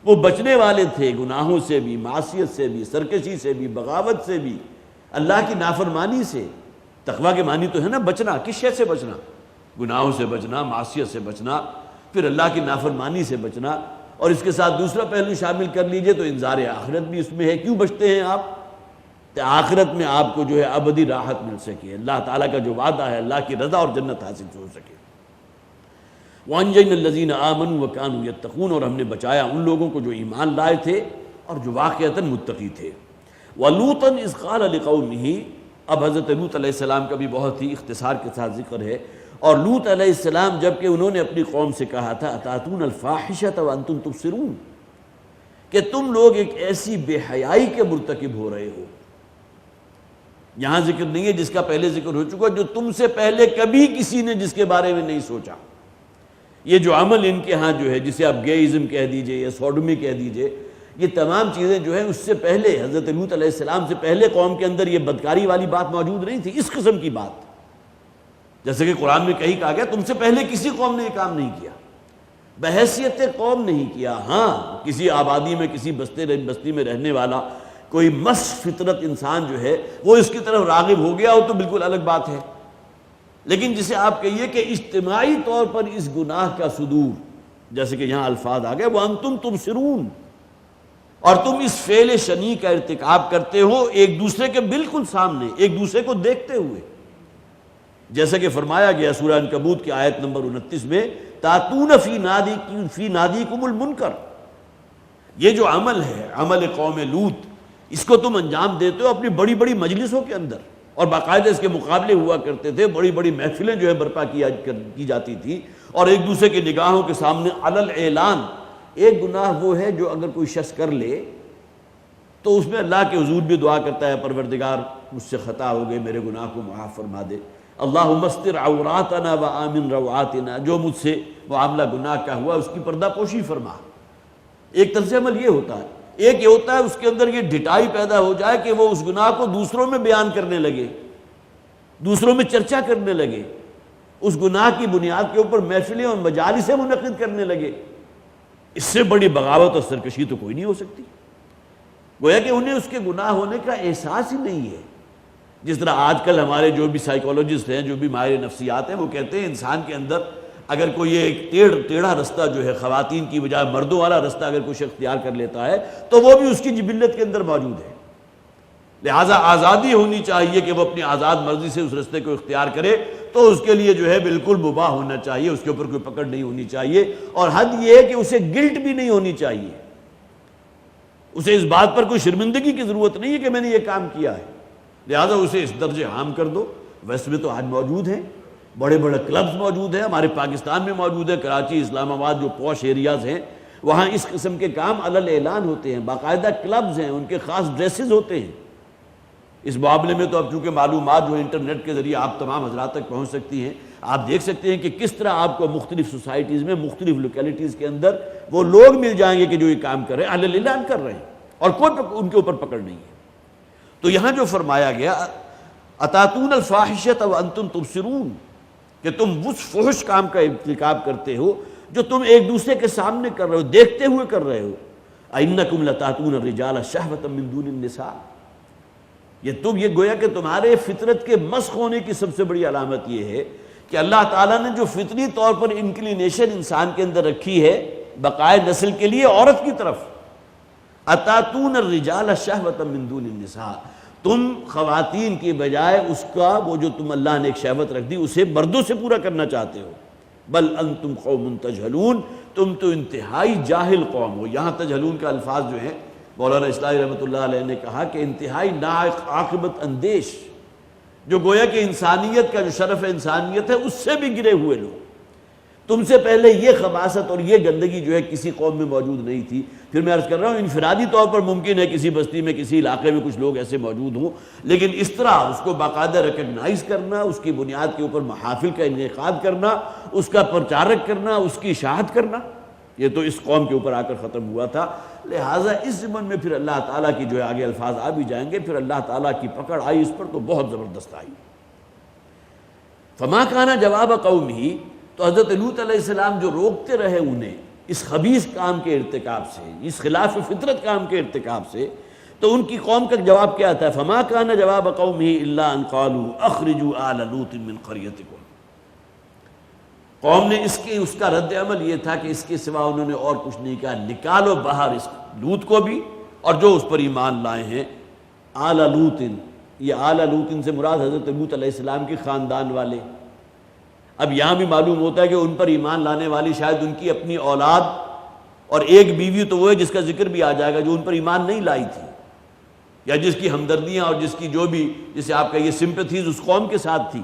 وہ بچنے والے تھے گناہوں سے بھی، معصیت سے بھی، سرکشی سے بھی، بغاوت سے بھی، اللہ کی نافرمانی سے. تقوی کے معنی تو ہے نا بچنا. کس شے سے بچنا؟ گناہوں سے بچنا، معصیت سے بچنا، پھر اللہ کی نافرمانی سے بچنا. اور اس کے ساتھ دوسرا پہلو شامل کر لیجئے تو انذار آخرت بھی اس میں ہے. کیوں بچتے ہیں آپ؟ کہ آخرت میں آپ کو جو ہے ابدی راحت مل سکے، اللہ تعالیٰ کا جو وعدہ ہے، اللہ کی رضا اور جنت حاصل ہو سکے. وَأَنْجَيْنَا الَّذِينَ آمَنُوا وَكَانُوا يَتَّقُونَ، اور ہم نے بچایا ان لوگوں کو جو ایمان لائے تھے اور جو واقعتاً متقی تھے. وَلُوطًا إِذْ قَالَ لِقَوْمِهِ، اب حضرت لوط علیہ السلام کا بھی بہت ہی اختصار کے ساتھ ذکر ہے. اور لوط علیہ السلام جب کہ انہوں نے اپنی قوم سے کہا تھا أَتَأْتُونَ الْفَاحِشَةَ وَأَنْتُمْ تُبْصِرُونَ، کہ تم لوگ ایک ایسی بے حیائی کے مرتکب ہو رہے ہو. یہاں ذکر نہیں ہے جس کا پہلے ذکر ہو چکا، جو تم سے پہلے کبھی کسی نے جس کے بارے میں نہیں سوچا. یہ جو عمل ان کے ہاں جو ہے، جسے آپ گیئزم کہہ دیجئے یا سوڈمی کہہ دیجئے، یہ تمام چیزیں جو ہیں اس سے پہلے حضرت لوط علیہ السلام سے پہلے قوم کے اندر یہ بدکاری والی بات موجود نہیں تھی، اس قسم کی بات. جیسے کہ قرآن میں کہیں کہا گیا تم سے پہلے کسی قوم نے یہ کام نہیں کیا، بحیثیت قوم نہیں کیا۔ ہاں کسی آبادی میں کسی بستی میں رہنے والا کوئی مس فطرت انسان جو ہے وہ اس کی طرف راغب ہو گیا ہو تو بالکل الگ بات ہے، لیکن جسے آپ کہیے کہ اجتماعی طور پر اس گناہ کا صدور، جیسے کہ یہاں الفاظ آ گئے وَأَنْتُمْ تُبْصِرُونَ، اور تم اس فعل شنیع کا ارتکاب کرتے ہو ایک دوسرے کے بالکل سامنے، ایک دوسرے کو دیکھتے ہوئے، جیسا کہ فرمایا گیا سورہ عنکبوت کی آیت نمبر 29 میں تَأْتُونَ فِي نَادِيكُمُ الْمُنْكَرَ، یہ جو عمل ہے عمل قوم لوط، اس کو تم انجام دیتے ہو اپنی بڑی بڑی مجلسوں کے اندر، اور باقاعدہ اس کے مقابلے ہوا کرتے تھے، بڑی بڑی محفلیں جو ہے برپا کی جاتی تھی، اور ایک دوسرے کی نگاہوں کے سامنے علل اعلان۔ ایک گناہ وہ ہے جو اگر کوئی شخص کر لے تو اس میں اللہ کے حضور بھی دعا کرتا ہے پروردگار مجھ سے خطا ہو گئی، میرے گناہ کو معاف فرما دے، اللہم استر عوراتنا وآمن روعاتنا، جو مجھ سے معاملہ گناہ کا ہوا اس کی پردہ پوشی فرما۔ ایک طرز عمل یہ ہوتا ہے، ایک یہ ہوتا ہے اس کے اندر یہ ڈھٹائی پیدا ہو جائے کہ وہ اس گناہ کو دوسروں میں بیان کرنے لگے، دوسروں میں چرچا کرنے لگے، اس گناہ کی بنیاد کے اوپر محفلیں اور مجالسیں منعقد کرنے لگے۔ اس سے بڑی بغاوت اور سرکشی تو کوئی نہیں ہو سکتی۔ گویا کہ انہیں اس کے گناہ ہونے کا احساس ہی نہیں ہے۔ جس طرح آج کل ہمارے جو بھی سائیکولوجسٹ ہیں، جو بھی ماہر نفسیات ہیں، وہ کہتے ہیں انسان کے اندر اگر کوئی ایک ٹیڑھا رستہ جو ہے خواتین کی بجائے مردوں والا رستہ اگر کوئی شخص اختیار کر لیتا ہے تو وہ بھی اس کی جبلت کے اندر موجود ہے، لہٰذا آزادی ہونی چاہیے کہ وہ اپنی آزاد مرضی سے اس رستے کو اختیار کرے، تو اس کے لیے جو ہے بالکل مباح ہونا چاہیے، اس کے اوپر کوئی پکڑ نہیں ہونی چاہیے، اور حد یہ ہے کہ اسے گلٹ بھی نہیں ہونی چاہیے، اسے اس بات پر کوئی شرمندگی کی ضرورت نہیں ہے کہ میں نے یہ کام کیا ہے، لہٰذا اسے اس درجے عام کر دو۔ ویسے میں تو آج موجود ہیں، بڑے بڑے کلبز موجود ہیں، ہمارے پاکستان میں موجود ہے، کراچی، اسلام آباد جو پوش ایریاز ہیں وہاں اس قسم کے کام علل اعلان ہوتے ہیں، باقاعدہ کلبز ہیں، ان کے خاص ڈریسز ہوتے ہیں۔ اس معاملے میں تو اب چونکہ معلومات جو انٹرنیٹ کے ذریعے آپ تمام حضرات تک پہنچ سکتی ہیں، آپ دیکھ سکتے ہیں کہ کس طرح آپ کو مختلف سوسائٹیز میں مختلف لوکیلٹیز کے اندر وہ لوگ مل جائیں گے کہ جو یہ کام کر رہے ہیں، علل اعلان کر رہے ہیں، اور کوئی ان کے اوپر پکڑ نہیں ہے۔ تو یہاں جو فرمایا گیا اتاتون الفاحشۃ وانتم تبصرون، کہ تم اس فحش کام کا ارتکاب کرتے ہو جو تم ایک دوسرے کے سامنے کر رہے ہو، دیکھتے ہوئے کر رہے ہو۔ اِنَّکُمْ لَتَأْتُونَ الرِّجَالَ شَهْوَةً مِّن دُونِ النِّسَاءِ، یہ گویا کہ تمہارے فطرت کے مسخ ہونے کی سب سے بڑی علامت یہ ہے کہ اللہ تعالیٰ نے جو فطری طور پر انکلینیشن انسان کے اندر رکھی ہے بقائے نسل کے لیے عورت کی طرف، اتاتون الرجال شہوۃ من دون النساء، تم خواتین کی بجائے اس کا وہ جو تم اللہ نے ایک شہوت رکھ دی اسے مردوں سے پورا کرنا چاہتے ہو۔ بل انتم قوم تجہلون، تم تو انتہائی جاہل قوم ہو۔ یہاں تجہلون کا الفاظ جو ہیں مولانا اصلاحی رحمۃ اللہ علیہ نے کہا کہ انتہائی ناعاقبت اندیش، جو گویا کہ انسانیت کا جو شرف انسانیت ہے اس سے بھی گرے ہوئے لوگ۔ تم سے پہلے یہ خباثت اور یہ گندگی جو ہے کسی قوم میں موجود نہیں تھی۔ پھر میں عرض کر رہا ہوں انفرادی طور پر ممکن ہے کسی بستی میں کسی علاقے میں کچھ لوگ ایسے موجود ہوں، لیکن اس طرح اس کو باقاعدہ ریکگنائز کرنا، اس کی بنیاد کے اوپر محافل کا انعقاد کرنا، اس کا پرچارک کرنا، اس کی اشاعت کرنا، یہ تو اس قوم کے اوپر آ کر ختم ہوا تھا۔ لہٰذا اس ضمن میں پھر اللہ تعالیٰ کی جو ہے آگے الفاظ آ بھی جائیں گے، پھر اللہ تعالیٰ کی پکڑ آئی اس پر تو بہت زبردست آئی۔ فما کان جواب قومہ، تو حضرت لوط علیہ السلام جو روکتے رہے انہیں اس خبیث کام کے ارتکاب سے، اس خلاف فطرت کام کے ارتکاب سے، تو ان کی قوم کا جواب کیا تھا؟ فما کان جواب قومہ الا ان قالوا اخرجوا آل لوط من قریتکم۔ قوم نے اس کا رد عمل یہ تھا کہ اس کے سوا انہوں نے اور کچھ نہیں کہا، نکالو باہر اس لوط کو بھی اور جو اس پر ایمان لائے ہیں۔ آل لوط، یہ آل لوط سے مراد حضرت لوط علیہ السلام کے خاندان والے۔ اب یہاں بھی معلوم ہوتا ہے کہ ان پر ایمان لانے والی شاید ان کی اپنی اولاد اور ایک بیوی تو وہ ہے جس کا ذکر بھی آ جائے گا جو ان پر ایمان نہیں لائی تھی، یا جس کی ہمدردیاں اور جس کی جو بھی جسے آپ کہیے سمپتھیز اس قوم کے ساتھ تھی،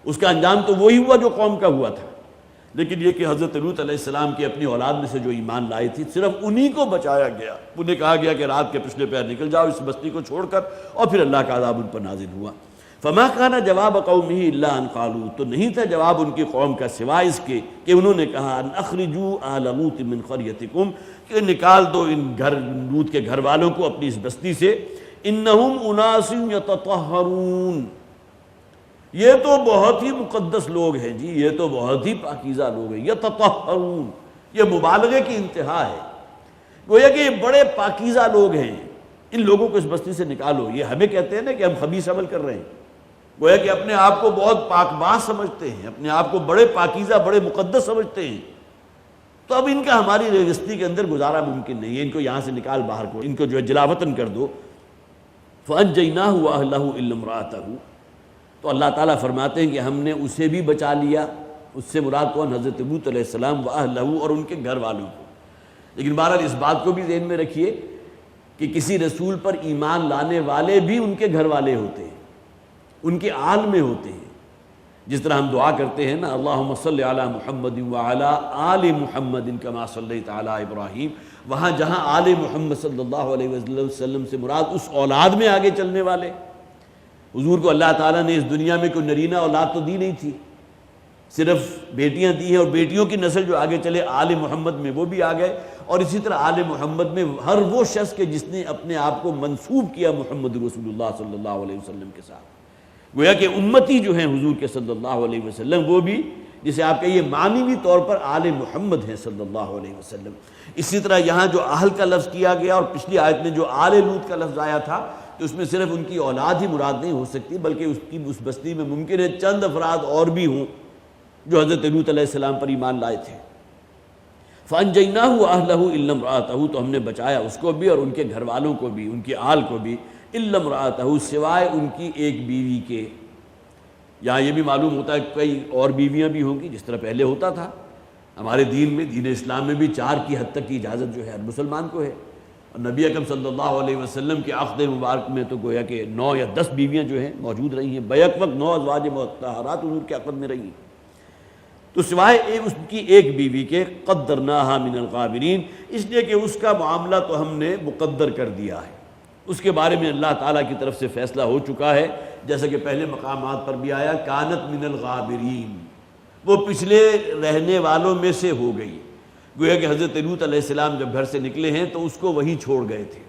اس کا انجام تو وہی ہوا جو قوم کا ہوا تھا۔ لیکن یہ کہ حضرت لوط علیہ السلام کی اپنی اولاد میں سے جو ایمان لائی تھی صرف انہی کو بچایا گیا، انہیں کہا گیا کہ رات کے پچھلے پہر نکل جاؤ اس بستی کو چھوڑ کر، اور پھر اللہ کا عذاب ان پر نازل ہوا۔ فما کان جواب قومہ الا ان قالوا، تو نہیں تھا جواب ان کی قوم کا سوائے اس کے کہ انہوں نے کہا ان اخرجوا آل لوط من قریتکم، کہ نکال دو ان لوط کے گھر والوں کو اپنی اس بستی سے، انہم اناس یتطہرون، یہ تو بہت ہی مقدس لوگ ہیں جی، یہ تو بہت ہی پاکیزہ لوگ ہیں، یتطہرون، یہ مبالغے کی انتہا ہے، گویا کہ یہ بڑے پاکیزہ لوگ ہیں، ان لوگوں کو اس بستی سے نکالو۔ یہ ہمیں کہتے ہیں نا کہ ہم خبیث عمل کر رہے ہیں، گویا کہ اپنے آپ کو بہت پاک باز سمجھتے ہیں، اپنے آپ کو بڑے پاکیزہ بڑے مقدس سمجھتے ہیں، تو اب ان کا ہماری بستی کے اندر گزارا ممکن نہیں ہے، ان کو یہاں سے نکال باہر کو، ان کو جو ہے جلاوطن کر دو۔ فَأَنْجَيْنَاهُ وَأَهْلَهُ إِلَّا امْرَأَتَهُ، تو اللہ تعالیٰ فرماتے ہیں کہ ہم نے اسے بھی بچا لیا، اس سے مراد کون؟ حضرت لوط علیہ السلام، وَأَهْلَهُ، اور ان کے گھر والوں کو۔ لیکن بہرحال اس بات کو بھی ذہن میں رکھیے کہ کسی رسول پر ایمان لانے والے بھی ان کے گھر والے ہوتے ہیں، ان کے آل میں ہوتے ہیں، جس طرح ہم دعا کرتے ہیں نا، اللہم صلی علی محمد وعلی آل محمد کما صلیت علی ابراہیم، وہاں جہاں آل محمد صلی اللہ علیہ وسلم سے مراد اس اولاد میں آگے چلنے والے۔ حضور کو اللہ تعالیٰ نے اس دنیا میں کوئی نرینہ اولاد تو دی نہیں تھی، صرف بیٹیاں دی ہیں، اور بیٹیوں کی نسل جو آگے چلے آل محمد میں وہ بھی آ گئے، اور اسی طرح آل محمد میں ہر وہ شخص کے جس نے اپنے آپ کو منسوب کیا محمد رسول اللہ صلی اللہ علیہ وسلم کے ساتھ، گویا کہ امتی جو ہیں حضور کے صلی اللہ علیہ وسلم، وہ بھی جسے آپ کہیے معنوی طور پر آل محمد ہیں صلی اللہ علیہ وسلم۔ اسی طرح یہاں جو اہل کا لفظ کیا گیا، اور پچھلی آیت میں جو آل لوط کا لفظ آیا تھا، تو اس میں صرف ان کی اولاد ہی مراد نہیں ہو سکتی، بلکہ اس بستی میں ممکن ہے چند افراد اور بھی ہوں جو حضرت لوط علیہ السلام پر ایمان لائے تھے۔ فَأَنْجَيْنَاهُ وَأَهْلَهُ إِلَّا امْرَأَتَهُ، تو ہم نے بچایا اس کو بھی اور ان کے گھر والوں کو بھی، ان کے آل کو بھی، إِلَّا امْرَأَتَهُ، سوائے ان کی ایک بیوی کے۔ یہاں یہ بھی معلوم ہوتا ہے کئی اور بیویاں بھی ہوں گی، جس طرح پہلے ہوتا تھا ہمارے دین میں، دین اسلام میں بھی 4 کی حد تک کی اجازت جو ہے ہر مسلمان کو ہے، اور نبی اکرم صلی اللہ علیہ وسلم کے عقد مبارک میں تو گویا کہ 9 یا 10 بیویاں جو ہیں موجود رہی ہیں، بیک وقت 9 ازواج مطہرات حضور کے عقد میں رہی ہیں، تو سوائے اس کی ایک بیوی کے، قدرناہا من الغابرین، اس لیے کہ اس کا معاملہ تو ہم نے مقدر کر دیا ہے، اس کے بارے میں اللہ تعالیٰ کی طرف سے فیصلہ ہو چکا ہے، جیسا کہ پہلے مقامات پر بھی آیا، کانت من الغابرین، وہ پچھلے رہنے والوں میں سے ہو گئی۔ گویا کہ حضرت لوط علیہ السلام جب گھر سے نکلے ہیں تو اس کو وہیں چھوڑ گئے تھے،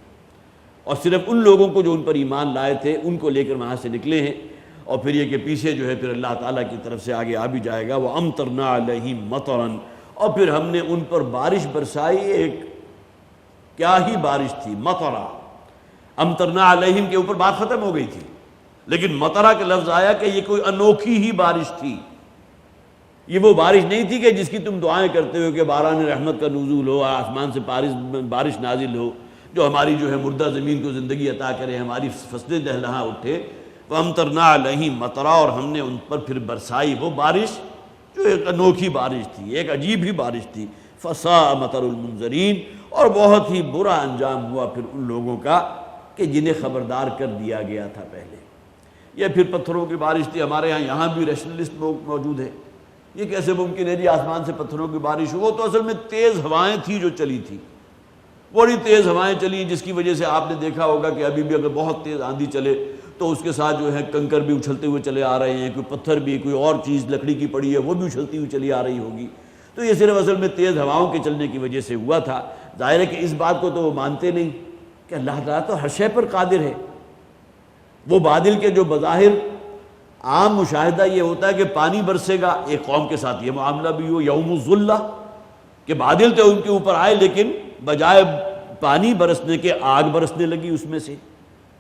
اور صرف ان لوگوں کو جو ان پر ایمان لائے تھے ان کو لے کر وہاں سے نکلے ہیں، اور پھر یہ کہ پیچھے جو ہے پھر اللہ تعالیٰ کی طرف سے آگے آ بھی جائے گا، وَأَمْطَرْنَا عَلَيْهِمْ مَطَرًا، اور پھر ہم نے ان پر بارش برسائی، ایک کیا ہی بارش تھی، مطرہ۔ امطرنا علیہم کے اوپر بات ختم ہو گئی تھی، لیکن مطرہ کا لفظ آیا کہ یہ کوئی انوکھی ہی بارش تھی، یہ وہ بارش نہیں تھی کہ جس کی تم دعائیں کرتے ہو کہ باران رحمت کا نزول ہو، آسمان سے بارش نازل ہو جو ہماری جو ہے مردہ زمین کو زندگی عطا کرے، ہماری فصلیں دہلہاں اٹھے۔ وَأَمْطَرْنَا عَلَيْهِمْ مَطَرًا، اور ہم نے ان پر پھر برسائی وہ بارش جو ایک انوکھی بارش تھی، ایک عجیب ہی بارش تھی۔ فَسَاءَ مَطَرُ الْمُنذَرِينَ، اور بہت ہی برا انجام ہوا پھر ان لوگوں کا کہ جنہیں خبردار کر دیا گیا تھا پہلے۔ یہ پھر پتھروں کی بارش تھی، ہمارے یہاں بھی ریشنلسٹ لوگ موجود ہیں، یہ کیسے ممکن ہے جی آسمان سے پتھروں کی بارش ہو؟ وہ تو اصل میں تیز ہوائیں تھی جو چلی تھی، بڑی تیز ہوائیں چلی، جس کی وجہ سے آپ نے دیکھا ہوگا کہ ابھی بھی اگر بہت تیز آندھی چلے تو اس کے ساتھ جو ہے کنکر بھی اچھلتے ہوئے چلے آ رہے ہیں، کوئی پتھر بھی، کوئی اور چیز لکڑی کی پڑی ہے وہ بھی اچھلتی ہوئی چلی آ رہی ہوگی، تو یہ صرف اصل میں تیز ہواؤں کے چلنے کی وجہ سے ہوا تھا۔ ظاہر ہے کہ اس بات کو تو وہ مانتے نہیں کہ اللہ تعالیٰ تو ہر شے پر قادر ہے۔ وہ بادل کے جو بظاہر عام مشاہدہ یہ ہوتا ہے کہ پانی برسے گا، ایک قوم کے ساتھ یہ معاملہ بھی ہو یوم الظلہ کہ بادل تو ان کے اوپر آئے لیکن بجائے پانی برسنے کے آگ برسنے لگی اس میں سے،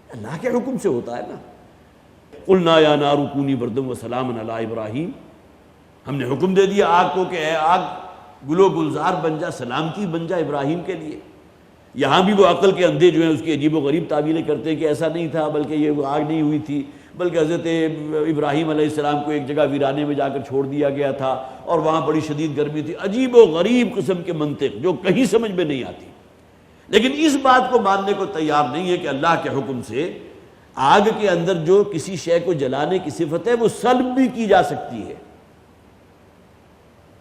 اللہ کے حکم سے ہوتا ہے نا۔ قلنا یا نار کونی بردم وسلام علی ابراہیم، ہم نے حکم دے دیا آگ کو کہ اے آگ گل و گلزار بن جا، سلامتی بن جا ابراہیم کے لیے۔ یہاں بھی وہ عقل کے اندھے جو ہیں اس کی عجیب و غریب تعبیریں کرتے ہیں کہ ایسا نہیں تھا، بلکہ یہ آگ نہیں ہوئی تھی، بلکہ حضرت ابراہیم علیہ السلام کو ایک جگہ ویرانے میں جا کر چھوڑ دیا گیا تھا اور وہاں بڑی شدید گرمی تھی۔ عجیب و غریب قسم کے منطق جو کہیں سمجھ میں نہیں آتی، لیکن اس بات کو ماننے کو تیار نہیں ہے کہ اللہ کے حکم سے آگ کے اندر جو کسی شے کو جلانے کی صفت ہے وہ سلب بھی کی جا سکتی ہے۔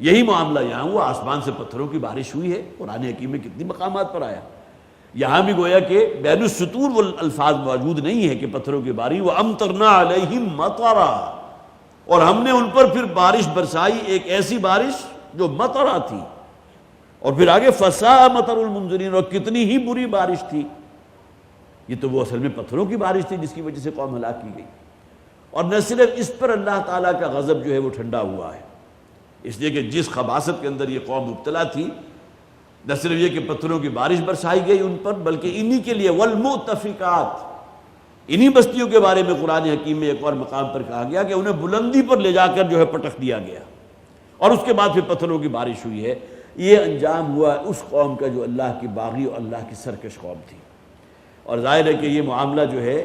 یہی معاملہ یہاں ہوا، آسمان سے پتھروں کی بارش ہوئی ہے، قرآن حکیم میں کتنی مقامات پر آیا۔ یہاں بھی گویا کہ بین السطور وہ الفاظ موجود نہیں ہے کہ پتھروں کی بارش، وَأَمْطَرْنَا عَلَيْهِمْ مَطَرًا، اور ہم نے ان پر پھر بارش برسائی، ایک ایسی بارش جو مطرہ تھی، اور پھر آگے فَسَاءَ مَطَرُ الْمُنذَرِينَ، اور کتنی ہی بری بارش تھی۔ یہ تو وہ اصل میں پتھروں کی بارش تھی جس کی وجہ سے قوم ہلاک کی گئی۔ اور نہ صرف اس پر اللہ تعالیٰ کا غضب جو ہے وہ ٹھنڈا ہوا ہے، اس لیے کہ جس خباثت کے اندر یہ قوم مبتلا تھی، نہ صرف یہ کہ پتھروں کی بارش برسائی گئی ان پر، بلکہ انہی کے لیے والمؤتفقات، انہی بستیوں کے بارے میں قرآن حکیم میں ایک اور مقام پر کہا گیا کہ انہیں بلندی پر لے جا کر جو ہے پٹخ دیا گیا، اور اس کے بعد پھر پتھروں کی بارش ہوئی ہے۔ یہ انجام ہوا اس قوم کا جو اللہ کی باغی اور اللہ کی سرکش قوم تھی۔ اور ظاہر ہے کہ یہ معاملہ جو ہے،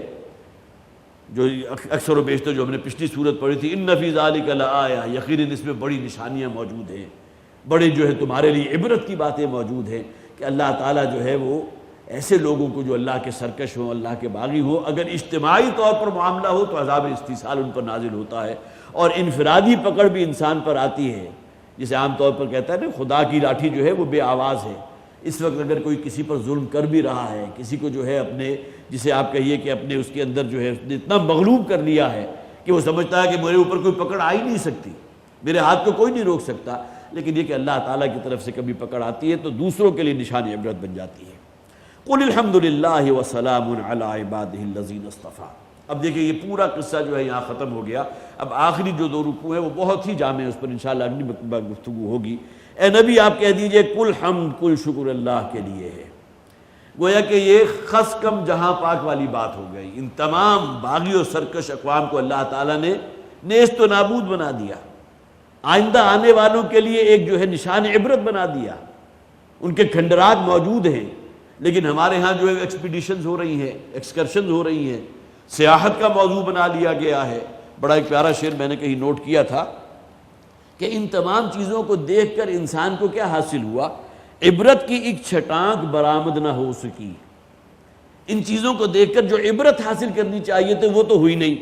جو اکثر و بیشتر جو ہم نے پچھلی صورت پڑھی تھی، ان فی ذالک لآیہ، یقیناً اس میں بڑی نشانیاں موجود ہیں، بڑے جو ہے تمہارے لیے عبرت کی باتیں موجود ہیں کہ اللہ تعالیٰ جو ہے وہ ایسے لوگوں کو جو اللہ کے سرکش ہوں، اللہ کے باغی ہوں، اگر اجتماعی طور پر معاملہ ہو تو عذاب استیصال ان پر نازل ہوتا ہے، اور انفرادی پکڑ بھی انسان پر آتی ہے، جسے عام طور پر کہتا ہے نا خدا کی لاٹھی جو ہے وہ بے آواز ہے۔ اس وقت اگر کوئی کسی پر ظلم کر بھی رہا ہے، کسی کو جو ہے اپنے، جسے آپ کہیے کہ اپنے اس کے اندر جو ہے اس نے اتنا مغلوب کر لیا ہے کہ وہ سمجھتا ہے کہ میرے اوپر کوئی پکڑ آ ہی نہیں سکتی، میرے ہاتھ کو کوئی نہیں روک سکتا، لیکن یہ کہ اللہ تعالیٰ کی طرف سے کبھی پکڑ آتی ہے تو دوسروں کے لیے نشان عبرت بن جاتی ہے۔ قُلِ الْحَمْدُ لِلَّهِ وَسَلَامٌ عَلَىٰ عِبَادِهِ الَّذِينَ اصْطَفَىٰ۔ اب دیکھیں یہ پورا قصہ جو ہے یہاں ختم ہو گیا۔ اب آخری جو دو رکوع ہیں وہ بہت ہی جامع ہیں، اس پر انشاءاللہ اگلی مرتبہ گفتگو ہوگی۔ اے نبی آپ کہہ دیجئے کل حمد کل شکر اللہ کے لیے ہے۔ گویا کہ یہ خس کم جہاں پاک والی بات ہو گئی، ان تمام باغی و سرکش اقوام کو اللہ تعالیٰ نے نیست و نابود بنا دیا، آئندہ آنے والوں کے لیے ایک جو ہے نشان عبرت بنا دیا۔ ان کے کھنڈرات موجود ہیں، لیکن ہمارے ہاں جو ہے ایکسپیڈیشنز ہو رہی ہیں، ایکسکرشنز ہو رہی ہیں، سیاحت کا موضوع بنا لیا گیا ہے۔ بڑا ایک پیارا شعر میں نے کہیں نوٹ کیا تھا کہ ان تمام چیزوں کو دیکھ کر انسان کو کیا حاصل ہوا؟ عبرت کی ایک چھٹانک برآمد نہ ہو سکی۔ ان چیزوں کو دیکھ کر جو عبرت حاصل کرنی چاہیے تھی وہ تو ہوئی نہیں،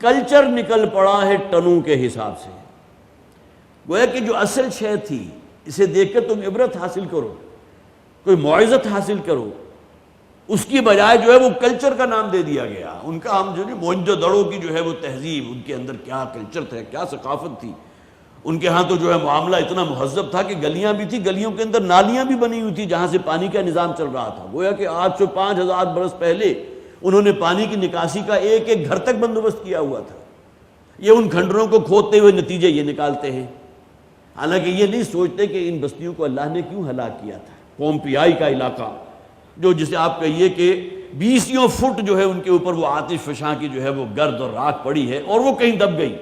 کلچر نکل پڑا ہے ٹنوں کے حساب سے۔ گویا کہ جو اصل شے تھی اسے دیکھ کر تم عبرت حاصل کرو، کوئی موعظت حاصل کرو، اس کی بجائے جو ہے وہ کلچر کا نام دے دیا گیا۔ ان کا ہم جو نہیں موئنجو دڑو کی جو ہے وہ تہذیب، ان کے اندر کیا کلچر تھا، کیا ثقافت تھی۔ ان کے ہاں تو جو ہے معاملہ اتنا مہذب تھا کہ گلیاں بھی تھیں، گلیوں کے اندر نالیاں بھی بنی ہوئی تھی جہاں سے پانی کا نظام چل رہا تھا۔ گویا کہ آج سے 5000 برس پہلے انہوں نے پانی کی نکاسی کا ایک ایک گھر تک بندوبست کیا ہوا تھا۔ یہ ان کھنڈروں کو کھودتے ہوئے نتیجے یہ نکالتے ہیں، حالانکہ یہ نہیں سوچتے کہ ان بستیوں کو اللہ نے کیوں ہلاک کیا تھا۔ پومپیائی کا علاقہ جو جسے آپ کہیے کہ 20 فٹ جو ہے ان کے اوپر وہ آتش فشاں کی جو ہے وہ گرد اور راکھ پڑی ہے، اور وہ کہیں دب گئی،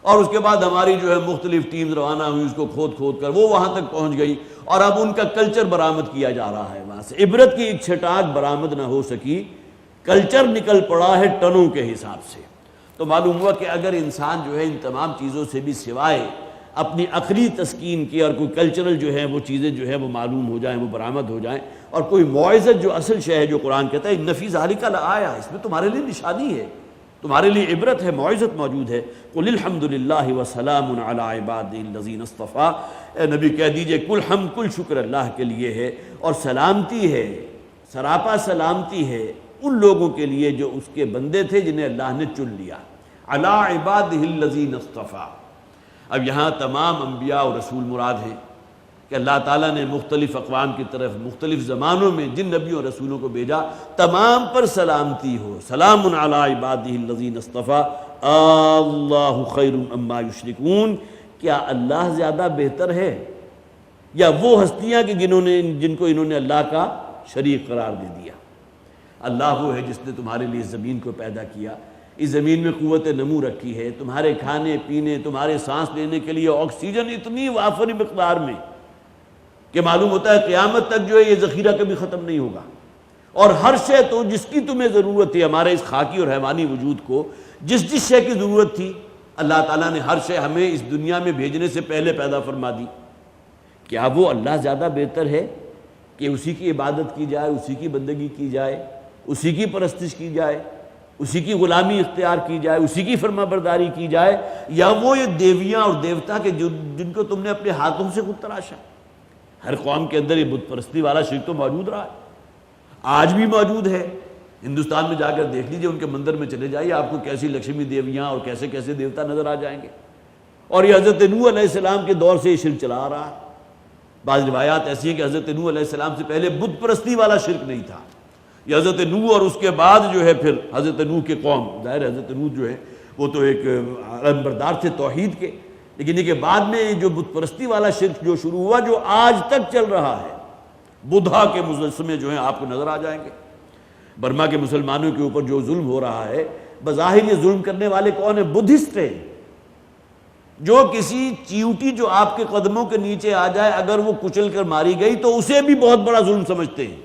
اور اس کے بعد ہماری جو ہے مختلف ٹیمز روانہ ہوئی اس کو کھود کھود کر وہ وہاں تک پہنچ گئی، اور اب ان کا کلچر برآمد کیا جا رہا ہے وہاں سے۔ عبرت کی ایک چھٹانک برآمد نہ ہو سکی، کلچر نکل پڑا ہے ٹنوں کے حساب سے۔ تو معلوم ہوا کہ اگر انسان جو ہے ان تمام چیزوں سے بھی سوائے اپنی عقلی تسکین کی اور کوئی کلچرل جو ہے وہ چیزیں جو ہے وہ معلوم ہو جائیں، وہ برآمد ہو جائیں، اور کوئی موعظت جو اصل شے ہے جو قرآن کہتا ہے ان فی ذالک لآیہ، اس میں تمہارے لیے نشانی ہے، تمہارے لیے عبرت ہے، موعظت موجود ہے۔ قل الحمد للہ وسلام علی عبادہ الذین اصطفیٰ، اے نبی کہہ دیجئے کل حمد کل شکر اللہ کے لیے ہے، اور سلامتی ہے، سراپا سلامتی ہے ان لوگوں کے لیے جو اس کے بندے تھے جنہیں اللہ نے چن لیا۔ علی عبادہ الذین اصطفیٰ، اب یہاں تمام انبیاء اور رسول مراد ہیں کہ اللہ تعالیٰ نے مختلف اقوام کی طرف مختلف زمانوں میں جن نبیوں اور رسولوں کو بھیجا تمام پر سلامتی ہو۔ سلام علی عبادہ الذین اصطفیٰ اللہ خیر اما یشرکون، کیا اللہ زیادہ بہتر ہے یا وہ ہستیاں کہ جن کو انہوں نے اللہ کا شریک قرار دے دیا؟ اللہ وہ ہے جس نے تمہارے لیے زمین کو پیدا کیا، اس زمین میں قوت نمو رکھی ہے، تمہارے کھانے پینے، تمہارے سانس لینے کے لیے آکسیجن اتنی وافر مقدار میں کہ معلوم ہوتا ہے قیامت تک جو ہے یہ ذخیرہ کبھی ختم نہیں ہوگا، اور ہر شے تو جس کی تمہیں ضرورت تھی، ہمارے اس خاکی اور حیوانی وجود کو جس شے کی ضرورت تھی اللہ تعالیٰ نے ہر شے ہمیں اس دنیا میں بھیجنے سے پہلے پیدا فرما دی۔ کیا وہ اللہ زیادہ بہتر ہے کہ اسی کی عبادت کی جائے، اسی کی بندگی کی جائے، اسی کی پرستش کی جائے، اسی کی غلامی اختیار کی جائے، اسی کی فرما برداری کی جائے، یا وہ یہ دیویاں اور دیوتا کے جن کو تم نے اپنے ہاتھوں سے خود تراشا؟ ہر قوم کے اندر یہ بت پرستی والا شرک تو موجود رہا ہے، آج بھی موجود ہے۔ ہندوستان میں جا کر دیکھ لیجئے، ان کے مندر میں چلے جائیے، آپ کو کیسی لکشمی دیویاں اور کیسے کیسے دیوتا نظر آ جائیں گے، اور یہ حضرت نوح علیہ السلام کے دور سے یہ شرک چلا آ رہا ہے۔ بعض روایات ایسی ہیں کہ حضرت نوح علیہ السلام سے پہلے بت پرستی والا شرک نہیں تھا، یہ حضرت نوح اور اس کے بعد جو ہے پھر حضرت نوح کے قوم، ظاہر حضرت نوح جو ہے وہ تو ایک علمبردار تھے توحید کے، لیکن یہ کہ بعد میں جو بت پرستی والا شرک جو شروع ہوا، جو آج تک چل رہا ہے، بدھا کے مجسمے جو ہیں آپ کو نظر آ جائیں گے۔ برما کے مسلمانوں کے اوپر جو ظلم ہو رہا ہے، بظاہر یہ ظلم کرنے والے کون ہیں؟ بدھسٹ ہیں، جو کسی چیوٹی جو آپ کے قدموں کے نیچے آ جائے اگر وہ کچل کر ماری گئی تو اسے بھی بہت بڑا ظلم سمجھتے ہیں،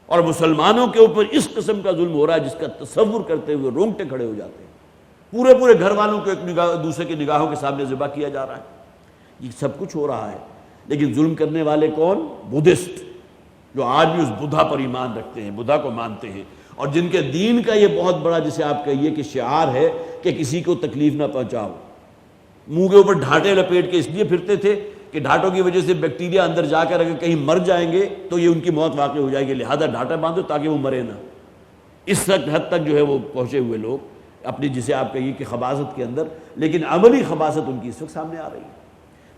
اور مسلمانوں کے اوپر اس قسم کا ظلم ہو رہا ہے جس کا تصور کرتے ہوئے رونگٹے کھڑے ہو جاتے ہیں۔ پورے گھر والوں کو ایک دوسرے کی نگاہوں کے سامنے ذبح کیا جا رہا ہے، یہ سب کچھ ہو رہا ہے، لیکن ظلم کرنے والے کون؟ بدھسٹ، جو آج بھی اس بدھا پر ایمان رکھتے ہیں، بدھا کو مانتے ہیں، اور جن کے دین کا یہ بہت بڑا جسے آپ کہیے کہ شعار ہے کہ کسی کو تکلیف نہ پہنچاؤ۔ منہ کے اوپر ڈھانٹے لپیٹ کے اس لیے پھرتے تھے کہ ڈھانٹوں کی وجہ سے بیکٹیریا اندر جا کر اگر کہیں مر جائیں گے تو یہ ان کی موت واقع ہو جائے گی، لہذا ڈھانٹا باندھو تاکہ وہ مرے نہ۔ اس حد تک جو ہے وہ پہنچے ہوئے لوگ اپنی جسے آپ کہیے کہ خباثت کے اندر، لیکن عملی خباثت ان کی اس وقت سامنے آ رہی ہے۔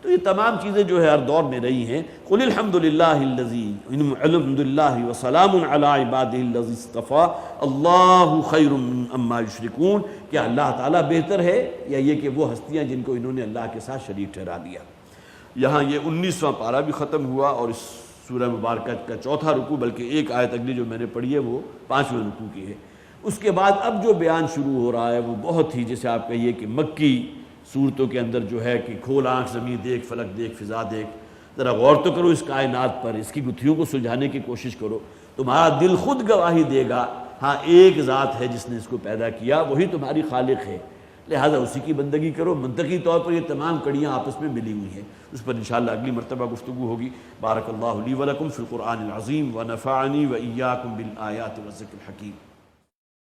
تو یہ تمام چیزیں جو ہے ہر دور میں رہی ہیں۔ قل الحمد للہ الذی الحمد للہ وسلام علی عبادہ الذی اصطفیٰ اللہ خیر عما یشرکون، کیا اللہ تعالیٰ بہتر ہے یا یہ کہ وہ ہستیاں جن کو انہوں نے اللہ کے ساتھ شریک ٹھہرا دیا۔ یہاں یہ 19واں پارہ بھی ختم ہوا، اور اس سورہ مبارکہ کا چوتھا رکوع، بلکہ ایک آیت اگلی جو میں نے پڑھی ہے وہ 5ویں رکوع کی ہے۔ اس کے بعد اب جو بیان شروع ہو رہا ہے وہ بہت ہی جیسے آپ کہیے کہ مکی صورتوں کے اندر جو ہے کہ کھول آنکھ زمین دیکھ، فلک دیکھ، فضا دیکھ، ذرا غور تو کرو اس کائنات پر، اس کی گتھیوں کو سلجھانے کی کوشش کرو، تمہارا دل خود گواہی دے گا ہاں ایک ذات ہے جس نے اس کو پیدا کیا، وہی تمہاری خالق ہے، لہذا اسی کی بندگی کرو۔ منطقی طور پر یہ تمام کڑیاں آپس میں ملی ہوئی ہیں، اس پر انشاءاللہ اگلی مرتبہ گفتگو ہوگی۔ بارک اللہ لی ولکم فی القرآن العظیم ونفعنی وإیاکم بالآیات والذکر الحکیم۔